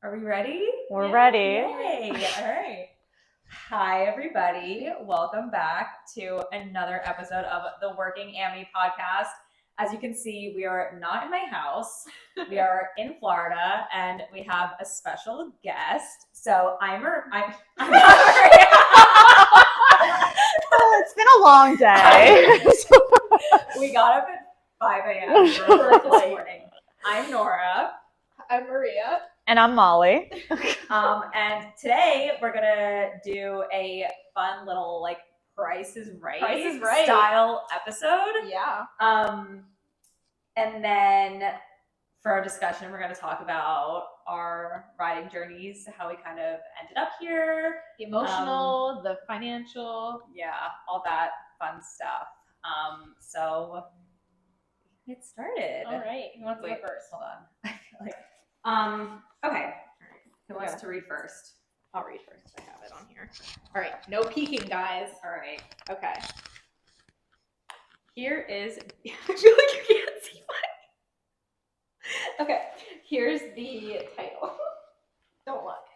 Are we ready? We're ready. Yay. All right. Hi, everybody. Welcome back to another episode of the Working Ammy podcast. As you can see, we are not in my house. We are in Florida, and we have a special guest. So I'm Maria. It's been a long day. We got up at 5 a.m. this morning. I'm Nora. I'm Maria. And I'm Molly. And today we're gonna do a fun little Price is Right style episode. Yeah. And then for our discussion, we're gonna talk about our riding journeys, how we kind of ended up here, The emotional, the financial. yeah, all that fun stuff. So get started. All right. Who wants to go first? Hold on. I feel like okay. Who wants to read first? I'll read first. I have it on here. All right. No peeking, guys. All right. Okay. Here is. I feel like you can't see mine. Okay. Here's the title. Don't look.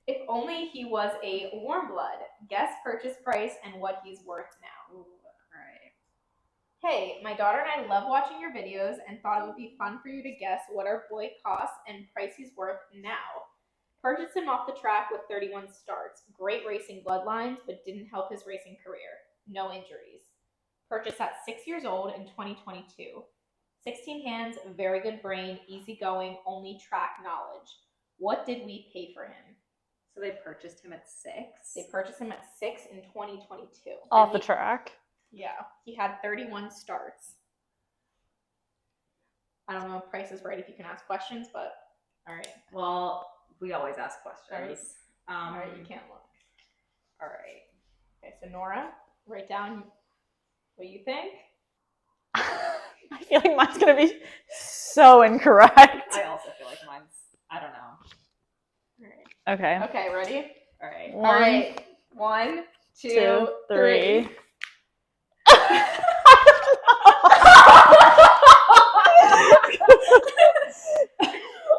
If only he was a warmblood. Guess purchase price and what he's worth now. Ooh, all right. Hey, my daughter and I love watching your videos and thought it would be fun for you to guess what our boy costs and price he's worth now. Purchased him off the track with 31 starts. Great racing bloodlines, but didn't help his racing career. No injuries. Purchased at 6 years old in 2022. 16 hands, very good brain, easygoing, only track knowledge. What did we pay for him? So they purchased him at 6? They purchased him at 6 in 2022. Off the track. Yeah, he had 31 starts. I don't know if Price is Right if you can ask questions, but all right. Well, we always ask questions. All right, you can't look. All right. Okay, so Nora, write down what you think. I feel like mine's going to be so incorrect. I also feel like mine's, I don't know. All right. Okay. Okay, ready? All right. All right. 1, 2, 3.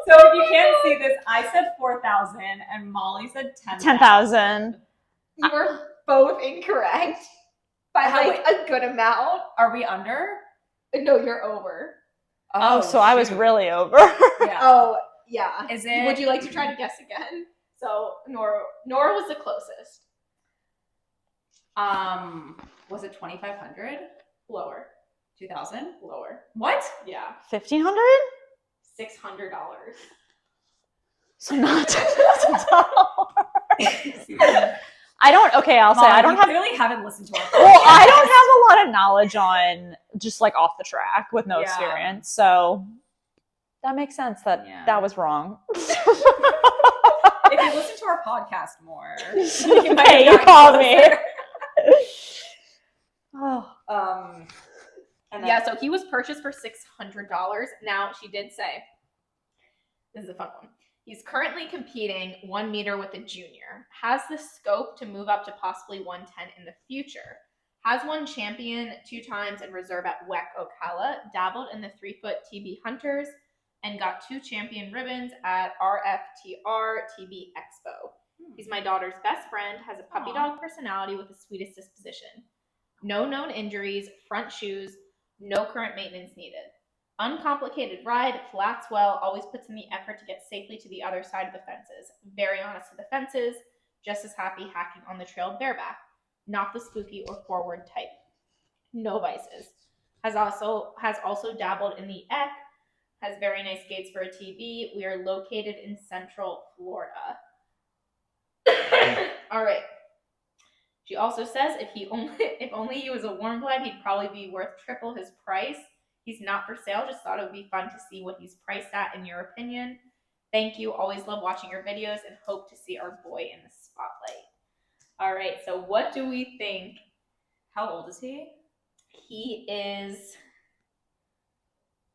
So if you can't see this, I said 4,000 and Molly said 10,000. You were both incorrect by a good amount. Are we under? No, you're over. Oh, so I was really over. Yeah. Oh, yeah. Is it? Would you like to try to guess again? So Nora was the closest. Was it 2,500? Lower. 2,000? Lower. What? Yeah. 1,500? $600. So not $10,000. I'll say I don't have. Clearly haven't listened to our podcast. Well, I don't have a lot of knowledge on just off the track with no experience, so that makes sense that that was wrong. If you listen to our podcast more, hey, you called me. And then, So he was purchased for $600. Now, she did say, this is a fun one. He's currently competing 1 meter with a junior. Has the scope to move up to possibly 110 in the future. Has won champion 2 times in reserve at WEC Ocala. Dabbled in the 3-foot TB Hunters and got 2 champion ribbons at RFTR TB Expo. He's my daughter's best friend. Has a puppy dog personality with the sweetest disposition. No known injuries. Front shoes. No current maintenance needed. Uncomplicated ride, flats well, always puts in the effort to get safely to the other side of the fences. Very honest to the fences, just as happy hacking on the trail bareback. Not the spooky or forward type. No vices. Has also dabbled in the EC. Has very nice gaits for a TB. We are located in Central Florida. All right. She also says if only he was a warm blood, he'd probably be worth triple his price. He's not for sale. Just thought it would be fun to see what he's priced at in your opinion. Thank you. Always love watching your videos and hope to see our boy in the spotlight. All right. So what do we think? how old is he? He is...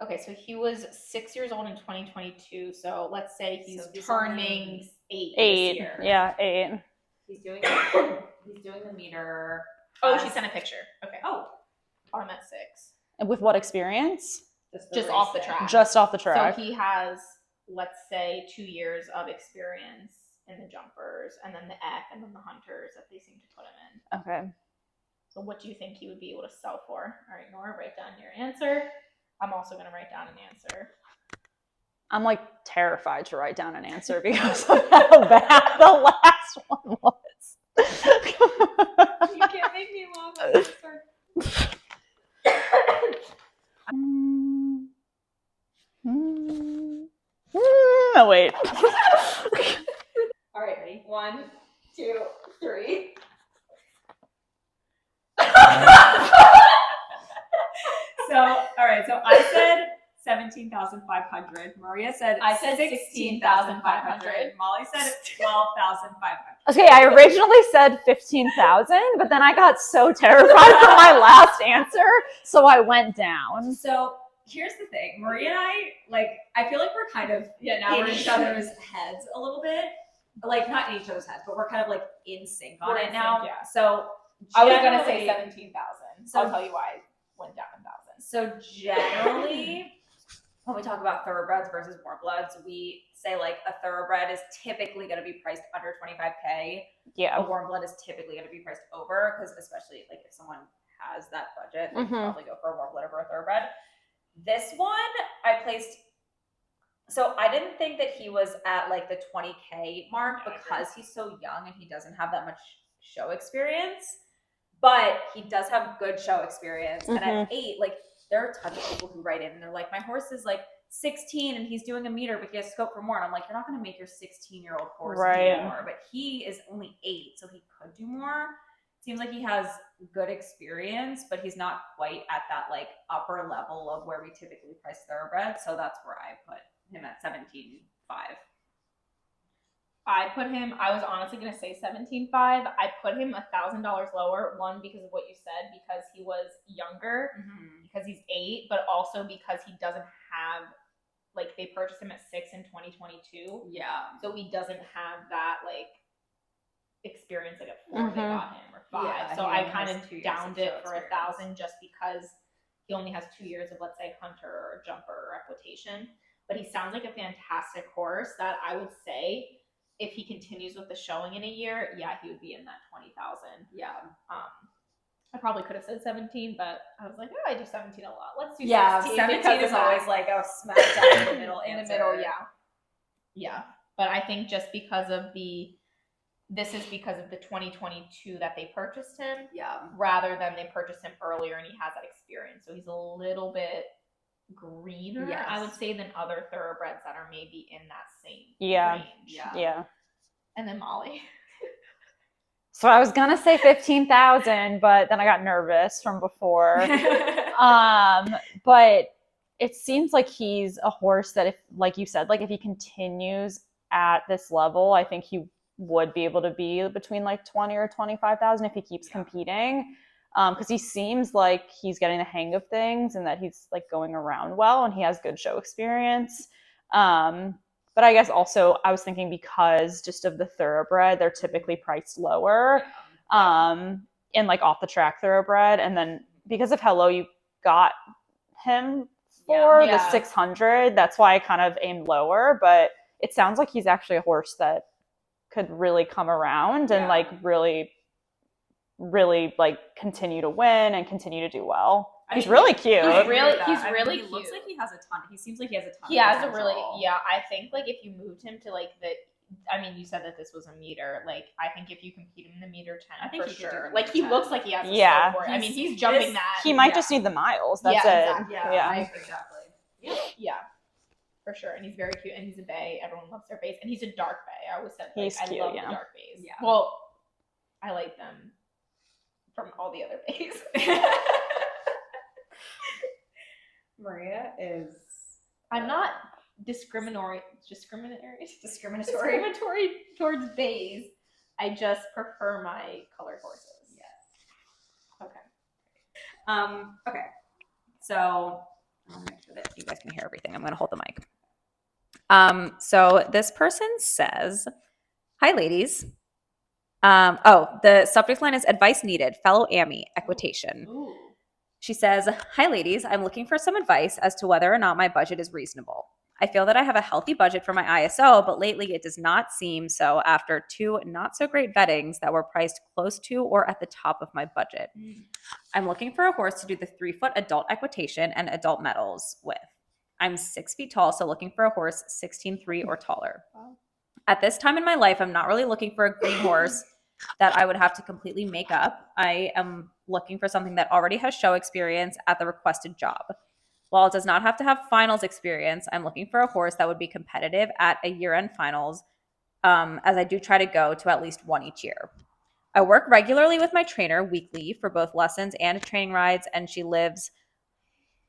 Okay, so he was 6 years old in 2022. So let's say he's turning 8 this year. Yeah, 8. He's doing the meter. Oh, she sent a picture. Okay. Oh, I'm at 6. And with what experience? Just off the track. Just off the track. So he has let's say 2 years of experience in the jumpers, and then the Eck, and then the hunters that they seem to put him in. Okay. So what do you think he would be able to sell for? All right, Nora, write down your answer. I'm also going to write down an answer. I'm like terrified to write down an answer because of how bad the last one was. You can't make me laugh. Oh, wait. All right, ready? 1, 2, 3. So, all right. So I said 17,500. Maria said I said 16,500. Molly said 12,500. Okay, I originally said 15,000, but then I got so terrified from my last answer, so I went down. So here's the thing. Maria and I feel like we're kind of now in each other's heads a little bit. Like, not in each other's heads, but we're kind of like in sync on We're it in now. sync, yeah. So I was going to say generally- 17,000. So- I'll tell you why I went down 1,000. So generally, when we talk about thoroughbreds versus warmbloods, we say like a thoroughbred is typically going to be priced under 25K. Yeah. A warmblood is typically going to be priced over, because especially like if someone has that budget, they probably go for a warmblood over a thoroughbred. This one I placed. So I didn't think that he was at like the 20K mark because he's so young and he doesn't have that much show experience. But he does have good show experience. And at 8, like, there are tons of people who write in and they're like, my horse is like 16 and he's doing a meter, but he has scope for more. And I'm like, you're not going to make your 16-year-old horse do more. But he is only 8, so he could do more. Seems like he has good experience, but he's not quite at that like upper level of where we typically price thoroughbreds. So that's where I put him at 17.5. I was honestly going to say 17.5. I put him $1,000 lower. One, because of what you said, because he was younger, because he's 8, but also because he doesn't have, like, they purchased him at 6 in 2022. Yeah. So he doesn't have that, like, experience like at 4 they got him, or 5. Yeah, so he I only kind has of 2 years downed of it show for experience. 1,000 just because he only has 2 years of, let's say, hunter or jumper or equitation. But he sounds like a fantastic horse that I would say, if he continues with the showing in a year, yeah, he would be in that 20,000. Yeah. I probably could have said 17, but I was like, oh, I do 17 a lot. Let's do 16. 17 is always like a smack down in the middle in answer. the middle, yeah. Yeah. But I think just because of this is because of the 2022 that they purchased him. Yeah. Rather than they purchased him earlier and he has that experience. So he's a little bit greener, I would say, than other thoroughbreds that are maybe in that same range. Yeah. And then Molly. So I was gonna say 15,000, but then I got nervous from before. But it seems like he's a horse that, if, like you said, like if he continues at this level, I think he would be able to be between like 20 or 25,000 if he keeps competing. Because he seems like he's getting the hang of things and that he's like going around well and he has good show experience. But I guess also I was thinking because just of the thoroughbred, they're typically priced lower in like off the track thoroughbred. And then because of how low you got him for the 600, that's why I kind of aimed lower. But it sounds like he's actually a horse that could really come around and like really like continue to win and continue to do well. He's really cute. He's really He cute. looks like he has a ton. He seems like he has a ton. He of has a potential. really, I think like if you moved him to like I mean, you said that this was a meter. Like, I think if you compete him in the meter 10, I think for he could do sure. the Like, meter he 10. looks like he has a Yeah. scope for it. I mean, he's jumping that. He might just need the miles. That's it. Exactly. Exactly. Yeah, for sure. And he's very cute. And he's a bay. Everyone loves their bays. And he's a dark bay. I always said, like, He's I cute, love yeah. the dark bays. Yeah. Well, I like them from all the other bays. Maria is. I'm not discriminatory towards bays. I just prefer my colored horses. Yes. Okay. Okay. So I'll make sure that you guys can hear everything. I'm going to hold the mic. So this person says, "Hi, ladies. The subject line is advice needed. Fellow Ammy, equitation." Ooh. She says, "Hi, ladies. I'm looking for some advice as to whether or not my budget is reasonable. I feel that I have a healthy budget for my ISO, but lately it does not seem so after 2 not so great vettings that were priced close to or at the top of my budget. I'm looking for a horse to do the 3-foot adult equitation and adult medals with. I'm 6 feet tall, so looking for a horse 16.3 or taller. Wow. At this time in my life, I'm not really looking for a green horse that I would have to completely make up. I am looking for something that already has show experience at the requested job. While it does not have to have finals experience, I'm looking for a horse that would be competitive at a year-end finals, as I do try to go to at least one each year. I work regularly with my trainer weekly for both lessons and training rides, and she lives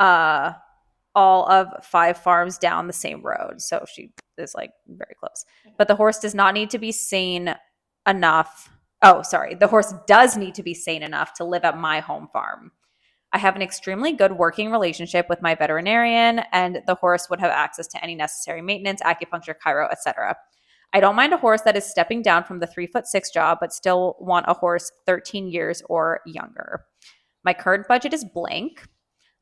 all of 5 farms down the same road. So she is like very close. But the horse does not need to be sane enough. Oh, sorry. The horse does need to be sane enough to live at my home farm. I have an extremely good working relationship with my veterinarian, and the horse would have access to any necessary maintenance, acupuncture, chiro, etc. I don't mind a horse that is stepping down from the 3'6" job, but still want a horse 13 years or younger. My current budget is blank.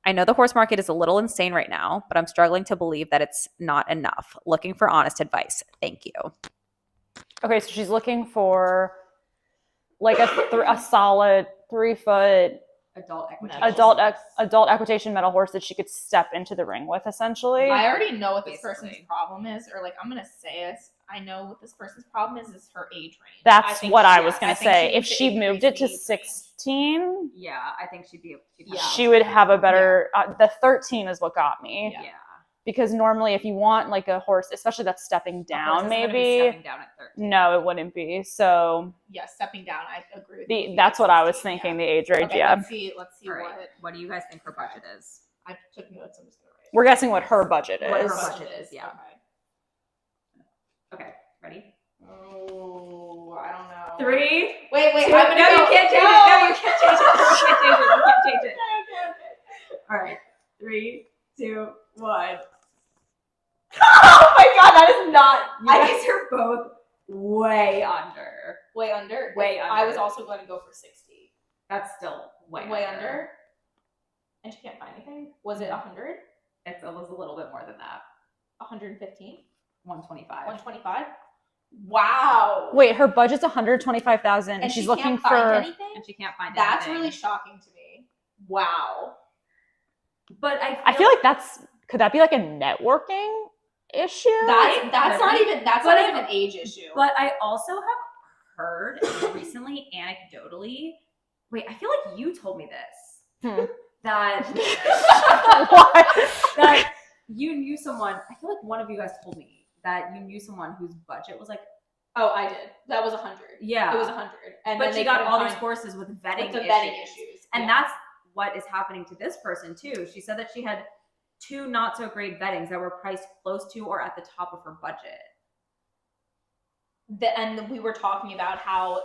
I know the horse market is a little insane right now, but I'm struggling to believe that it's not enough. Looking for honest advice. Thank you. Okay, so she's looking for like a solid 3-foot adult equitation metal horse that she could step into the ring with, essentially. I already know what this person's problem is, or like I'm gonna say it. I know what this person's problem is her age range. That's what I was gonna say. If she moved it to 16, yeah, I think she'd be. She would have a better. The 13 is what got me. Yeah. Because normally, if you want like a horse, especially that's stepping down, maybe stepping down at 13. No, it wouldn't be. So yeah, stepping down. I agree with you. That's what I was thinking. The age range. Okay, yeah. Let's see what do you guys think her budget is? I took notes. I'm just gonna write. We're guessing what her budget is. What her budget is, yeah. Okay, ready? Oh, I don't know. 3. Wait. Two, I'm gonna no, go. you can't change it. No, you can't change it. You can't change it. You can't change it. Okay. All right. 3, 2, 1. Oh my god, that is not. You guys are both way under. Way under. Way under. I was also going to go for 60. That's still way under. And she can't find anything. Was it 100? It was a little bit more than that. 115. 125. 125. Wow. Wait, her budget's 125,000, and she's she looking can't for. Find anything? And she can't find That's anything. really shocking to me. Wow. But I feel like could that be like a networking issue? That's not even an age issue. But I also have heard recently, anecdotally. Wait, I feel like you told me this. That What? that you knew someone. I feel like one of you guys told me that you knew someone whose budget was like. Oh, I did. That was 100. Yeah, it was 100. And but she got all these horses with vetting issues. And that's what is happening to this person too. She said that she had 2 not so great vettings that were priced close to or at the top of her budget. And we were talking about how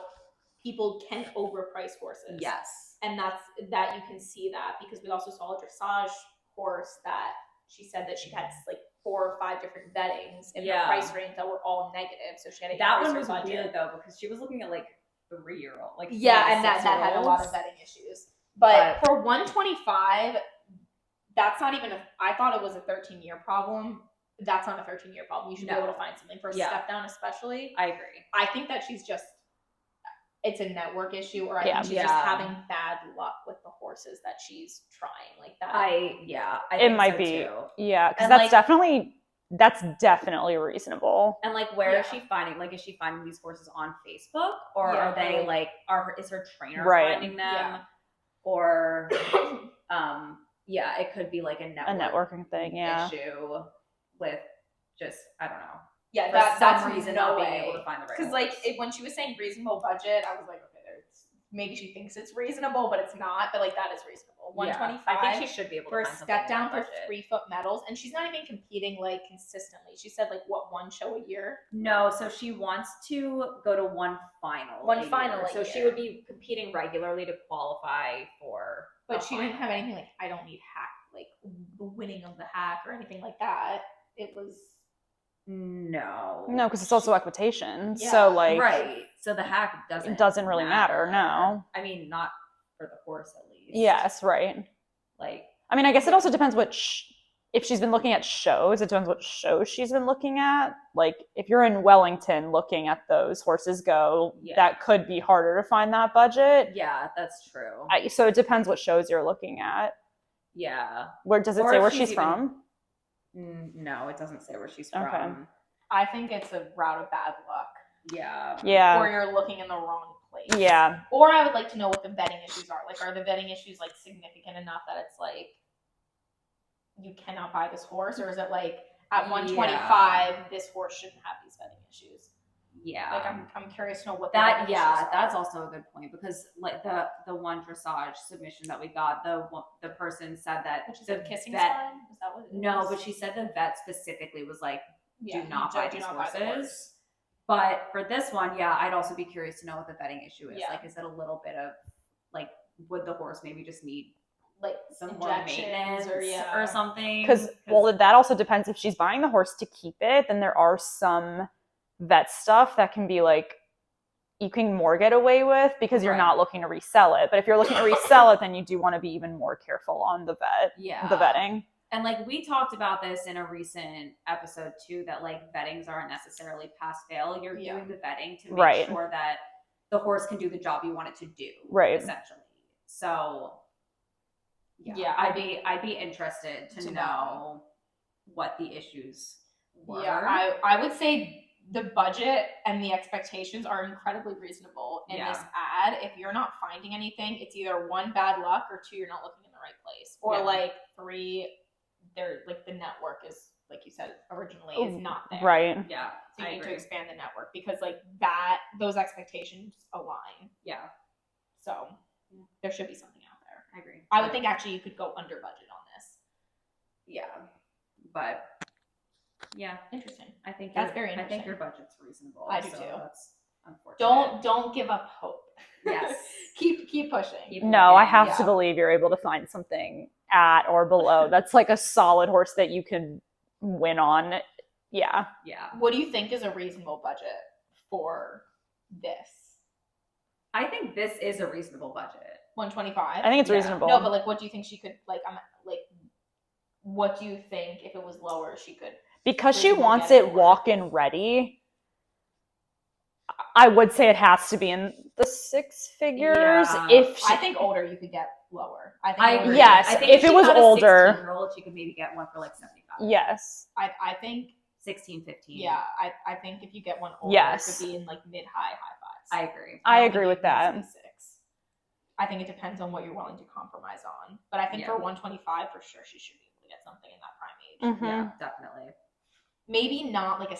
people can overprice horses. Yes. And that you can see that because we also saw a dressage horse that she said that she had like 4 or 5 different vettings in the price range that were all negative. So she had to that one was budget. Weird though because she was looking at like 3-year-old, like and that had a lot of vetting issues. But for 125, that's not even I thought it was a 13-year problem. That's not a 13-year problem. You should be able to find something for a step down, especially. I agree. I think that it's a network issue, or I think she's just having bad luck with the horses that she's trying like that. I it think might so be. Too. Yeah, because that's definitely reasonable. And like, where is she finding? Like, is she finding these horses on Facebook, or are they like? Is her trainer finding them? Yeah. Or, it could be like a networking thing, issue with just I don't know. Yeah, that's some reason no not way. being able to find the right. Because like when she was saying reasonable budget, I was like, okay, maybe she thinks it's reasonable, but it's not. But like that is reasonable. 125. I think she should be able to for find a step down for budget. 3-foot medals, and she's not even competing like consistently. She said like one show a year. No, so she wants to go to one final. So she would be competing regularly to qualify for. But she didn't have anything like I don't need hack like the winning of the hack or anything like that. It was no, because it's also equitation. Yeah. So like So the hack doesn't really matter. No, I mean not for the horse at least. Yes, right. Like I mean, I guess it also depends which if she's been looking at shows, it depends what shows she's been looking at. Like if you're in Wellington looking at those horses go, that could be harder to find that budget. Yeah, that's true. So it depends what shows you're looking at. Yeah. Where does it say where she's from? No, it doesn't say where she's from. Okay. I think it's a route of bad luck. Yeah. Yeah. Or you're looking in the wrong place. Yeah. Or I would like to know what the vetting issues are. Like, are the vetting issues like significant enough that it's like you cannot buy this horse, or is it like at 125 this horse shouldn't have these vetting issues? Yeah. Like I'm curious to know what that. Yeah, that's also a good point, because like the one dressage submission that we got, the person said that the kissing sign. Is that what it is? No, but she said the vet specifically was like, do not buy these horses. But for this one, I'd also be curious to know what the vetting issue is. Like, is it a little bit of like, would the horse maybe just need like some more maintenance or something? Because that also depends. If she's buying the horse to keep it, then there are some vet stuff that can be like you can more get away with because you're not looking to resell it. But if you're looking to resell it, then you do want to be even more careful on the vetting. And like we talked about this in a recent episode too, that like vettings aren't necessarily pass fail. You're doing the vetting to make sure that the horse can do the job you want it to do, essentially. So I'd be interested to know what the issues were. Yeah, I would say the budget and the expectations are incredibly reasonable in this ad. If you're not finding anything, it's either 1, bad luck, or 2, you're not looking in the right place, or like 3, they're like the network is, like you said originally, is not there. Right. Yeah. So you need to expand the network, because like that, those expectations align. Yeah. So there should be something out there. I agree. I would think actually you could go under budget on this. Yeah. But interesting. I think that's very interesting. I think your budget's reasonable. I do too. That's unfortunate. Don't give up hope. Yes. keep pushing. No, I have to believe you're able to find something at or below that's like a solid horse that you can win on. Yeah. What do you think is a reasonable budget for this? I think this is a reasonable budget. 125. I think it's reasonable. No, but like, what do you think she could like? What do you think if it was lower she could? Because she wants it walk-in ready, I would say it has to be in the 6 figures. I think older you could get lower. I agree. Yes, I think if it was older, 16-year-old, she could maybe get one for like 75. Yes. I think 16, 15. Yeah, I think if you get one older, it could be in like mid-high 5s. I agree. I agree with that. 6. I think it depends on what you're willing to compromise on. But I think for 125, for sure, she should be able to get something in that prime age. Mm-hmm. Yeah, definitely. Maybe not like a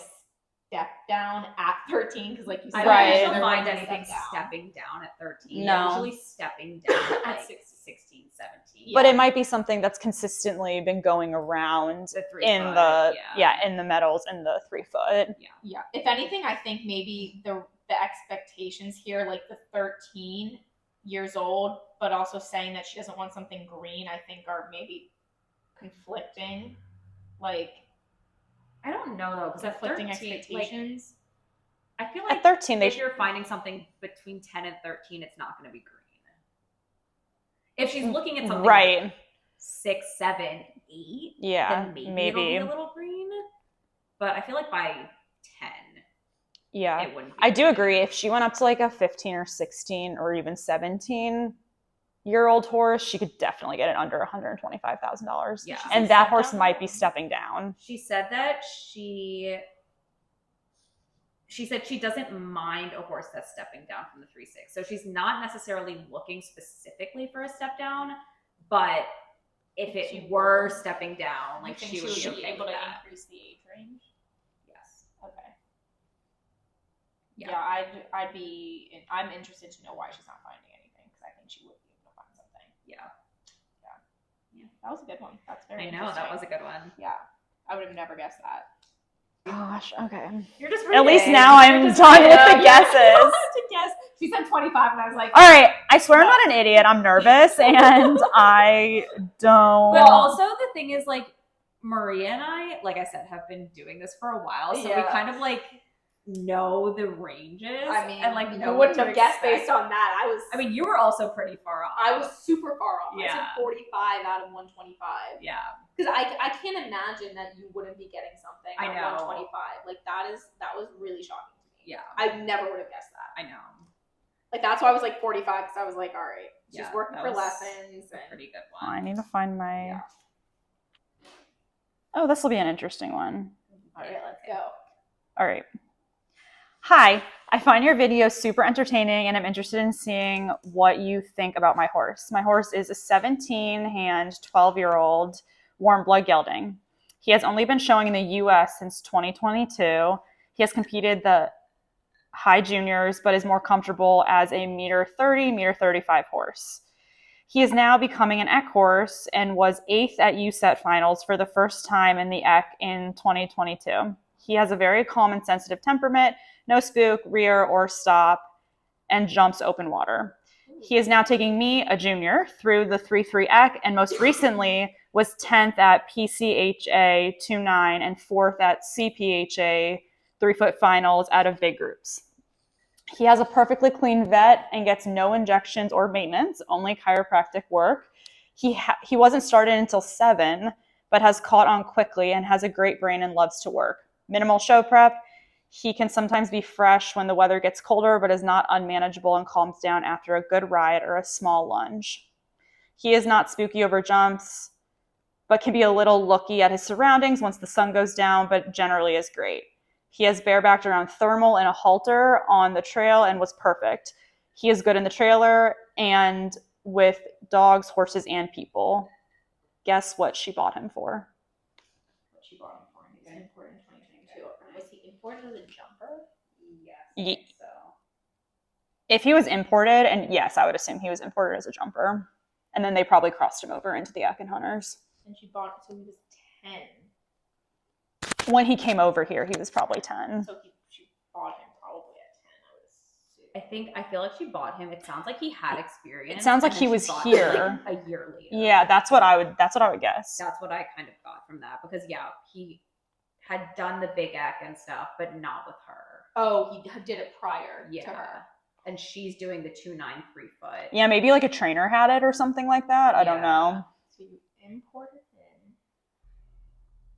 step down at 13, because like you said, I don't usually find anything stepping down at 13. No. Usually stepping down at 16, 17. But it might be something that's consistently been going around in the medals in the 3 foot. Yeah. If anything, I think maybe the expectations here, like the 13 years old, but also saying that she doesn't want something green, I think are maybe conflicting. Like, I don't know though, because at 13, expectations. Like, I feel like at 13, if you're finding something between 10 and 13, it's not going to be green. If she's looking at something like 6, 7, 8, then maybe it'll be a little green. But I feel like by 10, it wouldn't be I do agree. If she went up to like a 15 or 16 or even 17-year-old horse, she could definitely get it under $125,000. Yeah. And that horse might be stepping down. She said that she said she doesn't mind a horse that's stepping down from the 3-6. So she's not necessarily looking specifically for a step down, but if it were stepping down, like she would be okay able with to that. increase the age range. Yes. Okay. Yeah, I'm interested to know why she's not finding anything, because I think she would be able to find something. Yeah. That was a good one. That's very I know, interesting. that was a good one. Yeah. I would have never guessed that. Gosh, okay. You're just at least now I'm done with the guesses. To guess. She said 25 and I was like, all right, I swear I'm not an idiot. I'm nervous and I don't. But also the thing is, like, Maria and I, like I said, have been doing this for a while. So we kind of like know the ranges. I mean, and like you know wouldn't what to have guessed expect. based on that. I mean, you were also pretty far off. I was super far off. I Yeah. said 45 out of 125. Yeah. Because I can't imagine that you wouldn't be getting something I at know. 125. Like that was really shocking to me. Yeah. I never would have guessed that. I know. Like that's why I was like 45 because I was like, all right, she's Yeah, working that for was lessons. a And pretty good I one. need to find my. Yeah. Oh, this will be an interesting one. All right, let's go. All right. Hi, I find your videos super entertaining and I'm interested in seeing what you think about my horse. My horse is a 17-hand, 12-year-old warm blood gelding. He has only been showing in the US since 2022. He has competed the high juniors, but is more comfortable as a meter 30, meter 35 horse. He is now becoming an EQ horse and was 8th at USET finals for the first time in the EQ in 2022. He has a very calm and sensitive temperament, no spook, rear, or stop, and jumps open water. He is now taking me, a junior, through the 3-3 EQ, and most recently was 10th at PCHA 2-9 and 4th at CPHA 3-foot finals out of big groups. He has a perfectly clean vet and gets no injections or maintenance, only chiropractic work. He wasn't started until 7, but has caught on quickly and has a great brain and loves to work. Minimal show prep. He can sometimes be fresh when the weather gets colder, but is not unmanageable and calms down after a good ride or a small lunge. He is not spooky over jumps, but can be a little looky at his surroundings once the sun goes down, but generally is great. He has barebacked around thermal and a halter on the trail and was perfect. He is good in the trailer and with dogs, horses, and people. Guess what she bought him for? What she bought him for? He was imported in 2022. Was he imported as a jumper? Yes. I think so. If he was imported, and yes, I would assume he was imported as a jumper. And then they probably crossed him over into the EQ Hunters. And she bought, so he was 10. When he came over here, he was probably 10. So she bought him probably at 10, I would assume. I feel like she bought him. It sounds like he had experience. It sounds like and he then was she bought here. him, like, a year later. Yeah, that's what I would guess. That's what I kind of got from that because he had done the big EQ and stuff, but not with her. Oh, he did it prior Yeah. to her. And she's doing the 2-9 3-foot. Yeah, maybe like a trainer had it or something like that. I don't know. So you imported him.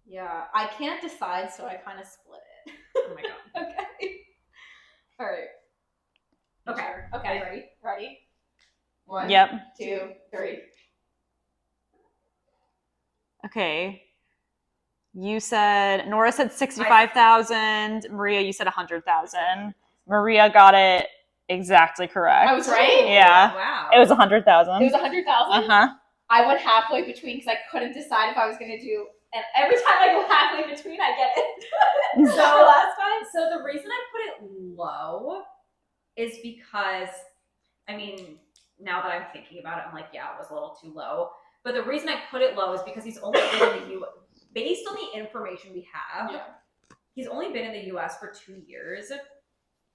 Yeah, I can't decide, so I kind of split it. Oh my god. Okay. All right. Okay. Sure. Are Okay. you ready? Ready? 1, Yep. 2, 3. Okay. You said, Nora said 65,000. Maria, you said 100,000. Maria got it exactly correct. I was right? Yeah. Wow. It was 100,000. It was 100,000. Uh-huh. I went halfway between because I couldn't decide if I was going to do, and every time I go halfway between, I get it. So last time. So the reason I put it low is because, I mean, now that I'm thinking about it, I'm like, yeah, it was a little too low. But the reason I put it low is because he's only been in the U.S. Based on the information we have, he's only been in the U.S. for 2 years.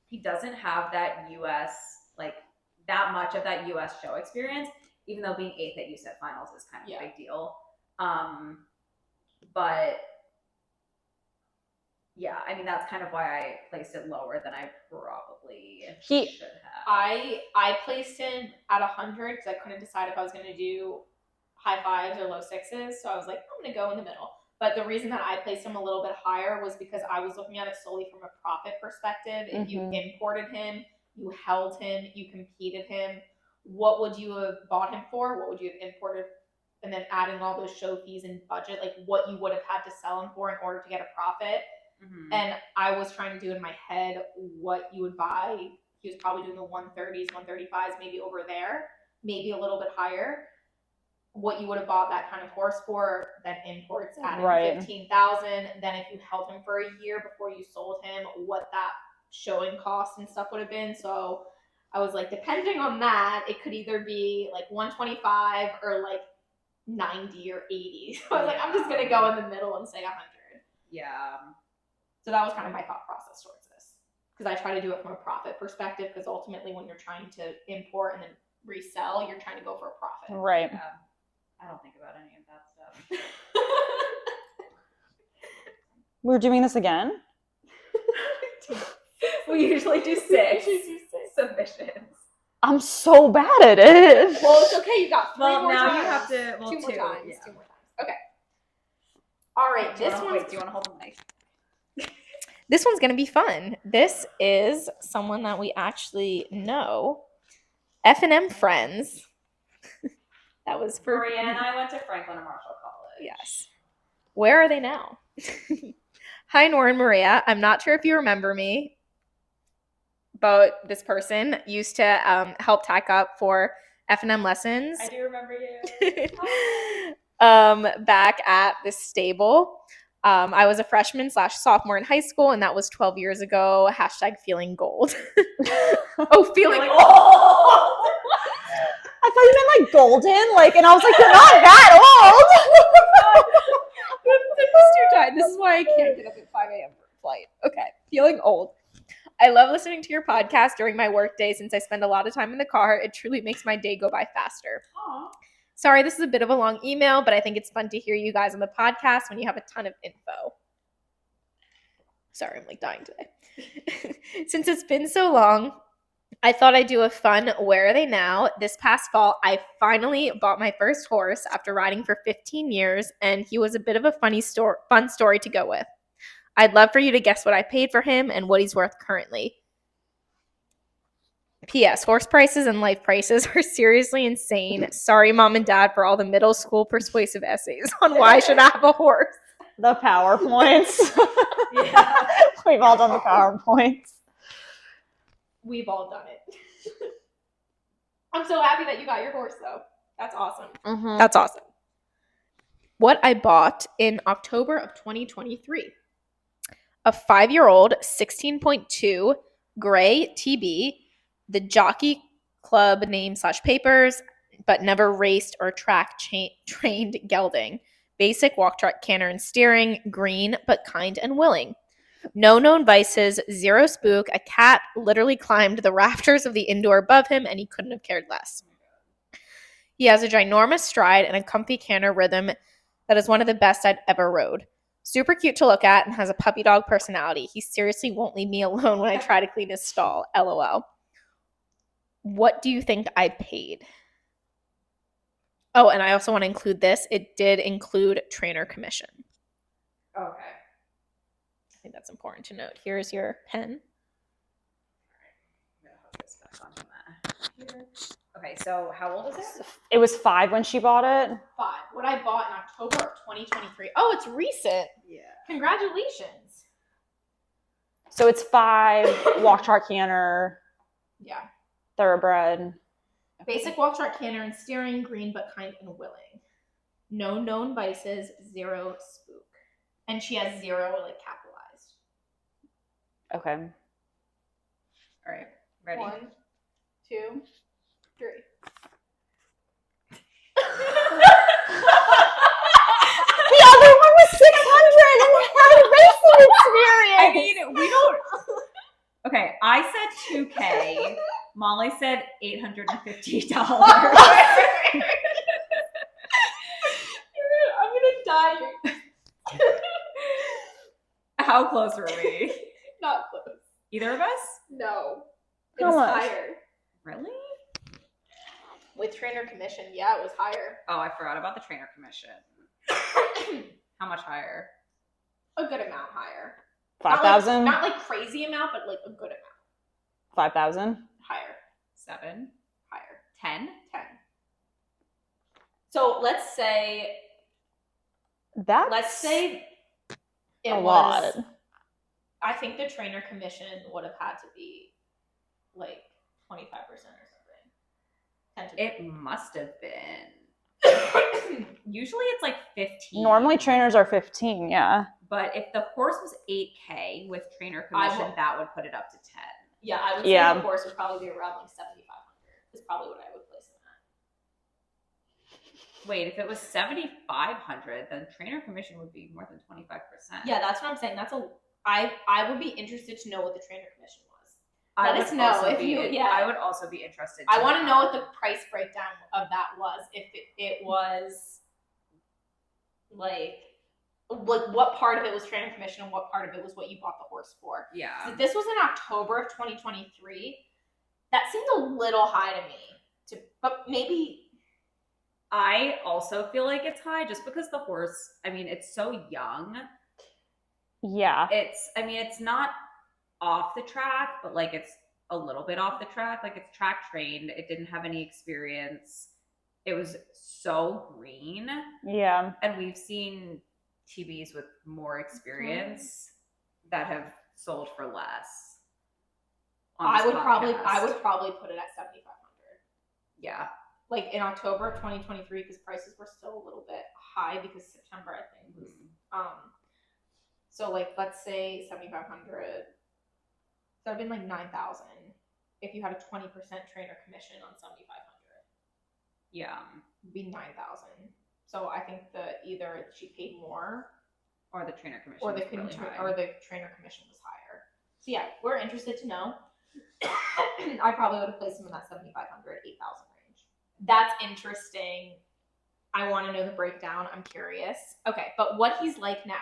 He doesn't have that U.S., like, that much of that U.S. show experience, even though being 8th at USET finals is kind of a big deal. But yeah, I mean, that's kind of why I placed it lower than I probably should have. I placed him at 100 because I couldn't decide if I was going to do high 5s or low 6s. So I was like, I'm going to go in the middle. But the reason that I placed him a little bit higher was because I was looking at it solely from a profit perspective. If you imported him, you held him, you competed him, what would you have bought him for? What would you have imported? And then adding all those show fees and budget, like what you would have had to sell him for in order to get a profit. And I was trying to do in my head what you would buy. He was probably doing the 130s, 135s, maybe over there, maybe a little bit higher. What you would have bought that kind of horse for, then imports adding 15,000. Then if you held him for a year before you sold him, what that showing costs and stuff would have been. So I was like, depending on that, it could either be like 125 or like 90 or 80. So I was like, I'm just gonna go in the middle and say 100. Yeah. So that was kind of my thought process towards this, because I try to do it from a profit perspective. Because ultimately, when you're trying to import and then resell, you're trying to go for a profit. Right. Yeah. I don't think about any of that stuff. We're doing this again? We usually do 6 submissions. I'm so bad at it. Well, it's okay. You got 3 Well, more now times. you have to. Well, 2 more times. Yeah. 2 more times. Okay. All right. Do you want to hold the mic? This one's gonna be fun. This is someone that we actually know. F&M friends. That was for Maria and I went to Franklin and Marshall College. Yes. Where are they now? Hi, Nora and Maria. I'm not sure if you remember me, but this person used to help tack up for F&M lessons. I do remember you. Back at the stable. I was a freshman/sophomore in high school, and that was 12 years ago. #feeling gold. Oh, feeling old. I thought you meant like golden, like, and I was like, you're not that old. This is too tight. This is why I can't get up at 5 a.m. for a flight. Okay, feeling old. I love listening to your podcast during my work day since I spend a lot of time in the car. It truly makes my day go by faster. Aww. Sorry, this is a bit of a long email, but I think it's fun to hear you guys on the podcast when you have a ton of info. Sorry, I'm like dying today. Since it's been so long, I thought I'd do a fun Where Are They Now? This past fall, I finally bought my first horse after riding for 15 years, and he was a bit of a fun story to go with. I'd love for you to guess what I paid for him and what he's worth currently. P.S. Horse prices and life prices are seriously insane. Sorry, Mom and Dad, for all the middle school persuasive essays on why I should have a horse. The PowerPoints. Yeah. We've all done the PowerPoints. We've all done it. I'm so happy that you got your horse, though. That's awesome. Mm-hmm. That's awesome. What I bought in October of 2023. A 5-year-old 16.2 gray TB, the jockey club name/papers, but never raced or trained gelding. Basic walk, trot, canter, and steering, green, but kind and willing. No known vices, 0 spook. A cat literally climbed the rafters of the indoor above him, and he couldn't have cared less. He has a ginormous stride and a comfy canter rhythm that is one of the best I'd ever rode. Super cute to look at and has a puppy dog personality. He seriously won't leave me alone when I try to clean his stall. LOL. What do you think I paid? Oh, and I also want to include this. It did include trainer commission. Okay. I think that's important to note. Here's your pen. I'm gonna hook this back onto my. Okay, so how old is it? It was 5 when she bought it. 5. What I bought in October of 2023. Oh, it's recent. Yeah. Congratulations. So it's 5, walk, trot, canter, Yeah. thoroughbred. Basic walk, trot, canter, and steering, green but kind and willing. No known vices, 0 spook. And she has 0 like capitalized. Okay. All right. Ready? 1, 2, 3. The other one was 600 and had racing experience. I mean, we don't. Okay, I said 2K. Molly said $850. I'm gonna die. How close were we? Not close. Either of us? No. It How was much? higher. Really? With trainer commission, yeah, it was higher. Oh, I forgot about the trainer commission. How much higher? A good amount higher. 5,000? Not like crazy amount, but like a good amount. 5,000? Higher. 7? Higher. 10? 10. So let's say That's it a was, lot. I think the trainer commission would have had to be like 25% or something. 10 to It must have been. Usually it's like 15. Normally trainers are 15, yeah. But if the horse was 8K with trainer commission, that would put it up to 10. Yeah, I would say Yeah. the course would probably be around like 7,500. Is probably what I would place him at. Wait, if it was 7,500, then trainer commission would be more than 25%. Yeah, that's what I'm saying. I would be interested to know what the trainer commission was. I Let would us know also if be- you- yeah. I would also be interested. I want to know what the price breakdown of that was. If it was like like what part of it was trainer commission and what part of it was what you bought the horse for. Yeah. So this was in October of 2023. That seems a little high to me. But maybe I also feel like it's high just because the horse, I mean, it's so young. Yeah. It's not off the track, but like it's a little bit off the track. Like it's track trained. It didn't have any experience. It was so green. Yeah. And we've seen TBs with more experience that have sold for less. I would probably put it at 7,500. Yeah. Like in October of 2023, because prices were still a little bit high because September I think was so like let's say 7,500. So it'd been like 9,000 if you had a 20% trainer commission on 7,500. Yeah. It'd be 9,000. So I think either she paid more or the trainer commission or the trainer commission was higher. So yeah, we're interested to know. I probably would have placed him in that 7,500, 8,000 range. That's interesting. I want to know the breakdown. I'm curious. Okay, but what he's like now.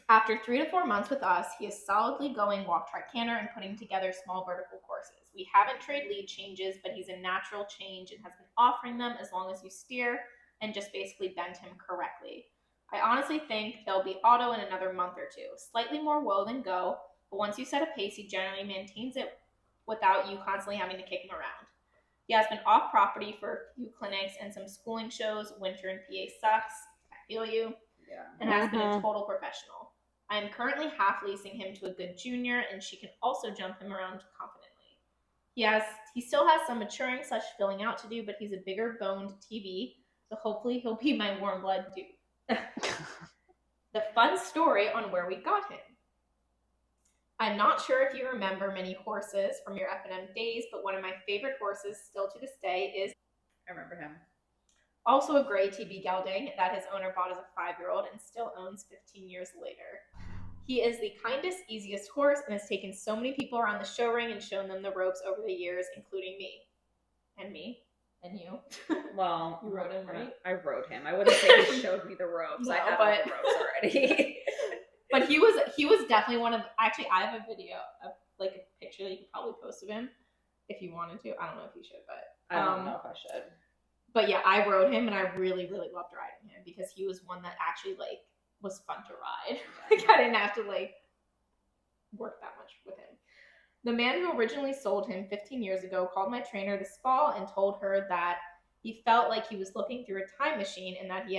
After 3 to 4 months with us, he is solidly going walk, track, canter, and putting together small vertical courses. We haven't traded lead changes, but he's a natural change and has been offering them as long as you steer and just basically bend him correctly. I honestly think they'll be auto in another month or two. Slightly more whoa than go, but once you set a pace, he generally maintains it without you constantly having to kick him around. He has been off property for a few clinics and some schooling shows. Winter in PA sucks. I feel you. Yeah. And has been a total professional. I am currently half leasing him to a good junior, and she can also jump him around confidently. He still has some maturing / filling out to do, but he's a bigger boned TB, so hopefully he'll be my warm blood dude. The fun story on where we got him. I'm not sure if you remember many horses from your F&M days, but one of my favorite horses still to this day is, I remember him. Also a gray TB gelding that his owner bought as a 5-year-old and still owns 15 years later. He is the kindest, easiest horse and has taken so many people around the show ring and shown them the ropes over the years, including me. And you. Well, you rode him, right? I rode him. I wouldn't say he showed me the ropes. No, I had all the ropes already. But he was definitely one of, actually I have a video of like a picture that you could probably post of him if you wanted to. I don't know if you should, but I don't know if I should. But yeah, I rode him and I really, really loved riding him because he was one that actually like was fun to ride. Like I didn't have to like work that much with him. The man who originally sold him 15 years ago called my trainer this fall and told her that he felt like he was looking through a time machine and that he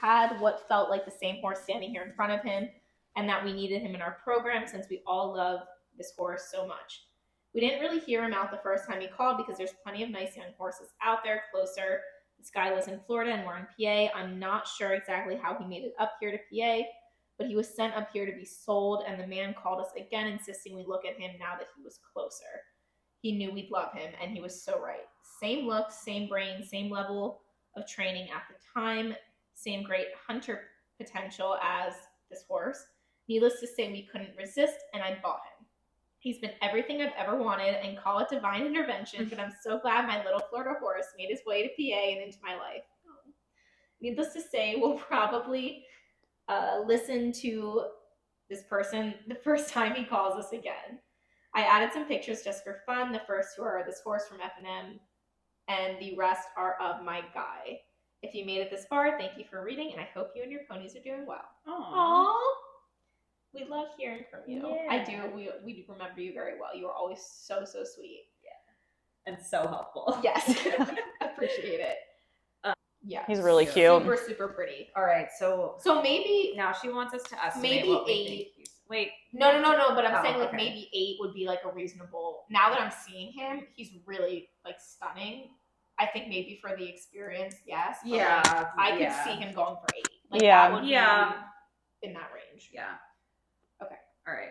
had what felt like the same horse standing here in front of him and that we needed him in our program since we all love this horse so much. We didn't really hear him out the first time he called because there's plenty of nice young horses out there closer. This guy lives in Florida and we're in PA. I'm not sure exactly how he made it up here to PA, but he was sent up here to be sold, and the man called us again insisting we look at him now that he was closer. He knew we'd love him, and he was so right. Same look, same brain, same level of training at the time, same great hunter potential as this horse. Needless to say, we couldn't resist, and I bought him. He's been everything I've ever wanted, and call it divine intervention, but I'm so glad my little Florida horse made his way to PA and into my life. Needless to say, we'll probably listen to this person the first time he calls us again. I added some pictures just for fun. The first two are this horse from F&M, and the rest are of my guy. If you made it this far, thank you for reading, and I hope you and your ponies are doing well. Aww. We love hearing from you. Yeah. I do. We do remember you very well. You are always so, so sweet. Yeah. And so helpful. Yes. Appreciate it. Yeah. He's really cute. Super, super pretty. All right. So maybe now she wants us to estimate maybe what 8. Wait. No. But I'm saying like maybe 8 would be like a reasonable. Now that I'm seeing him, he's really like stunning. I think maybe for the experience, yes. Yeah. Like, I could see him going for 8. Like, yeah. That would be in that range. Yeah. Okay. All right.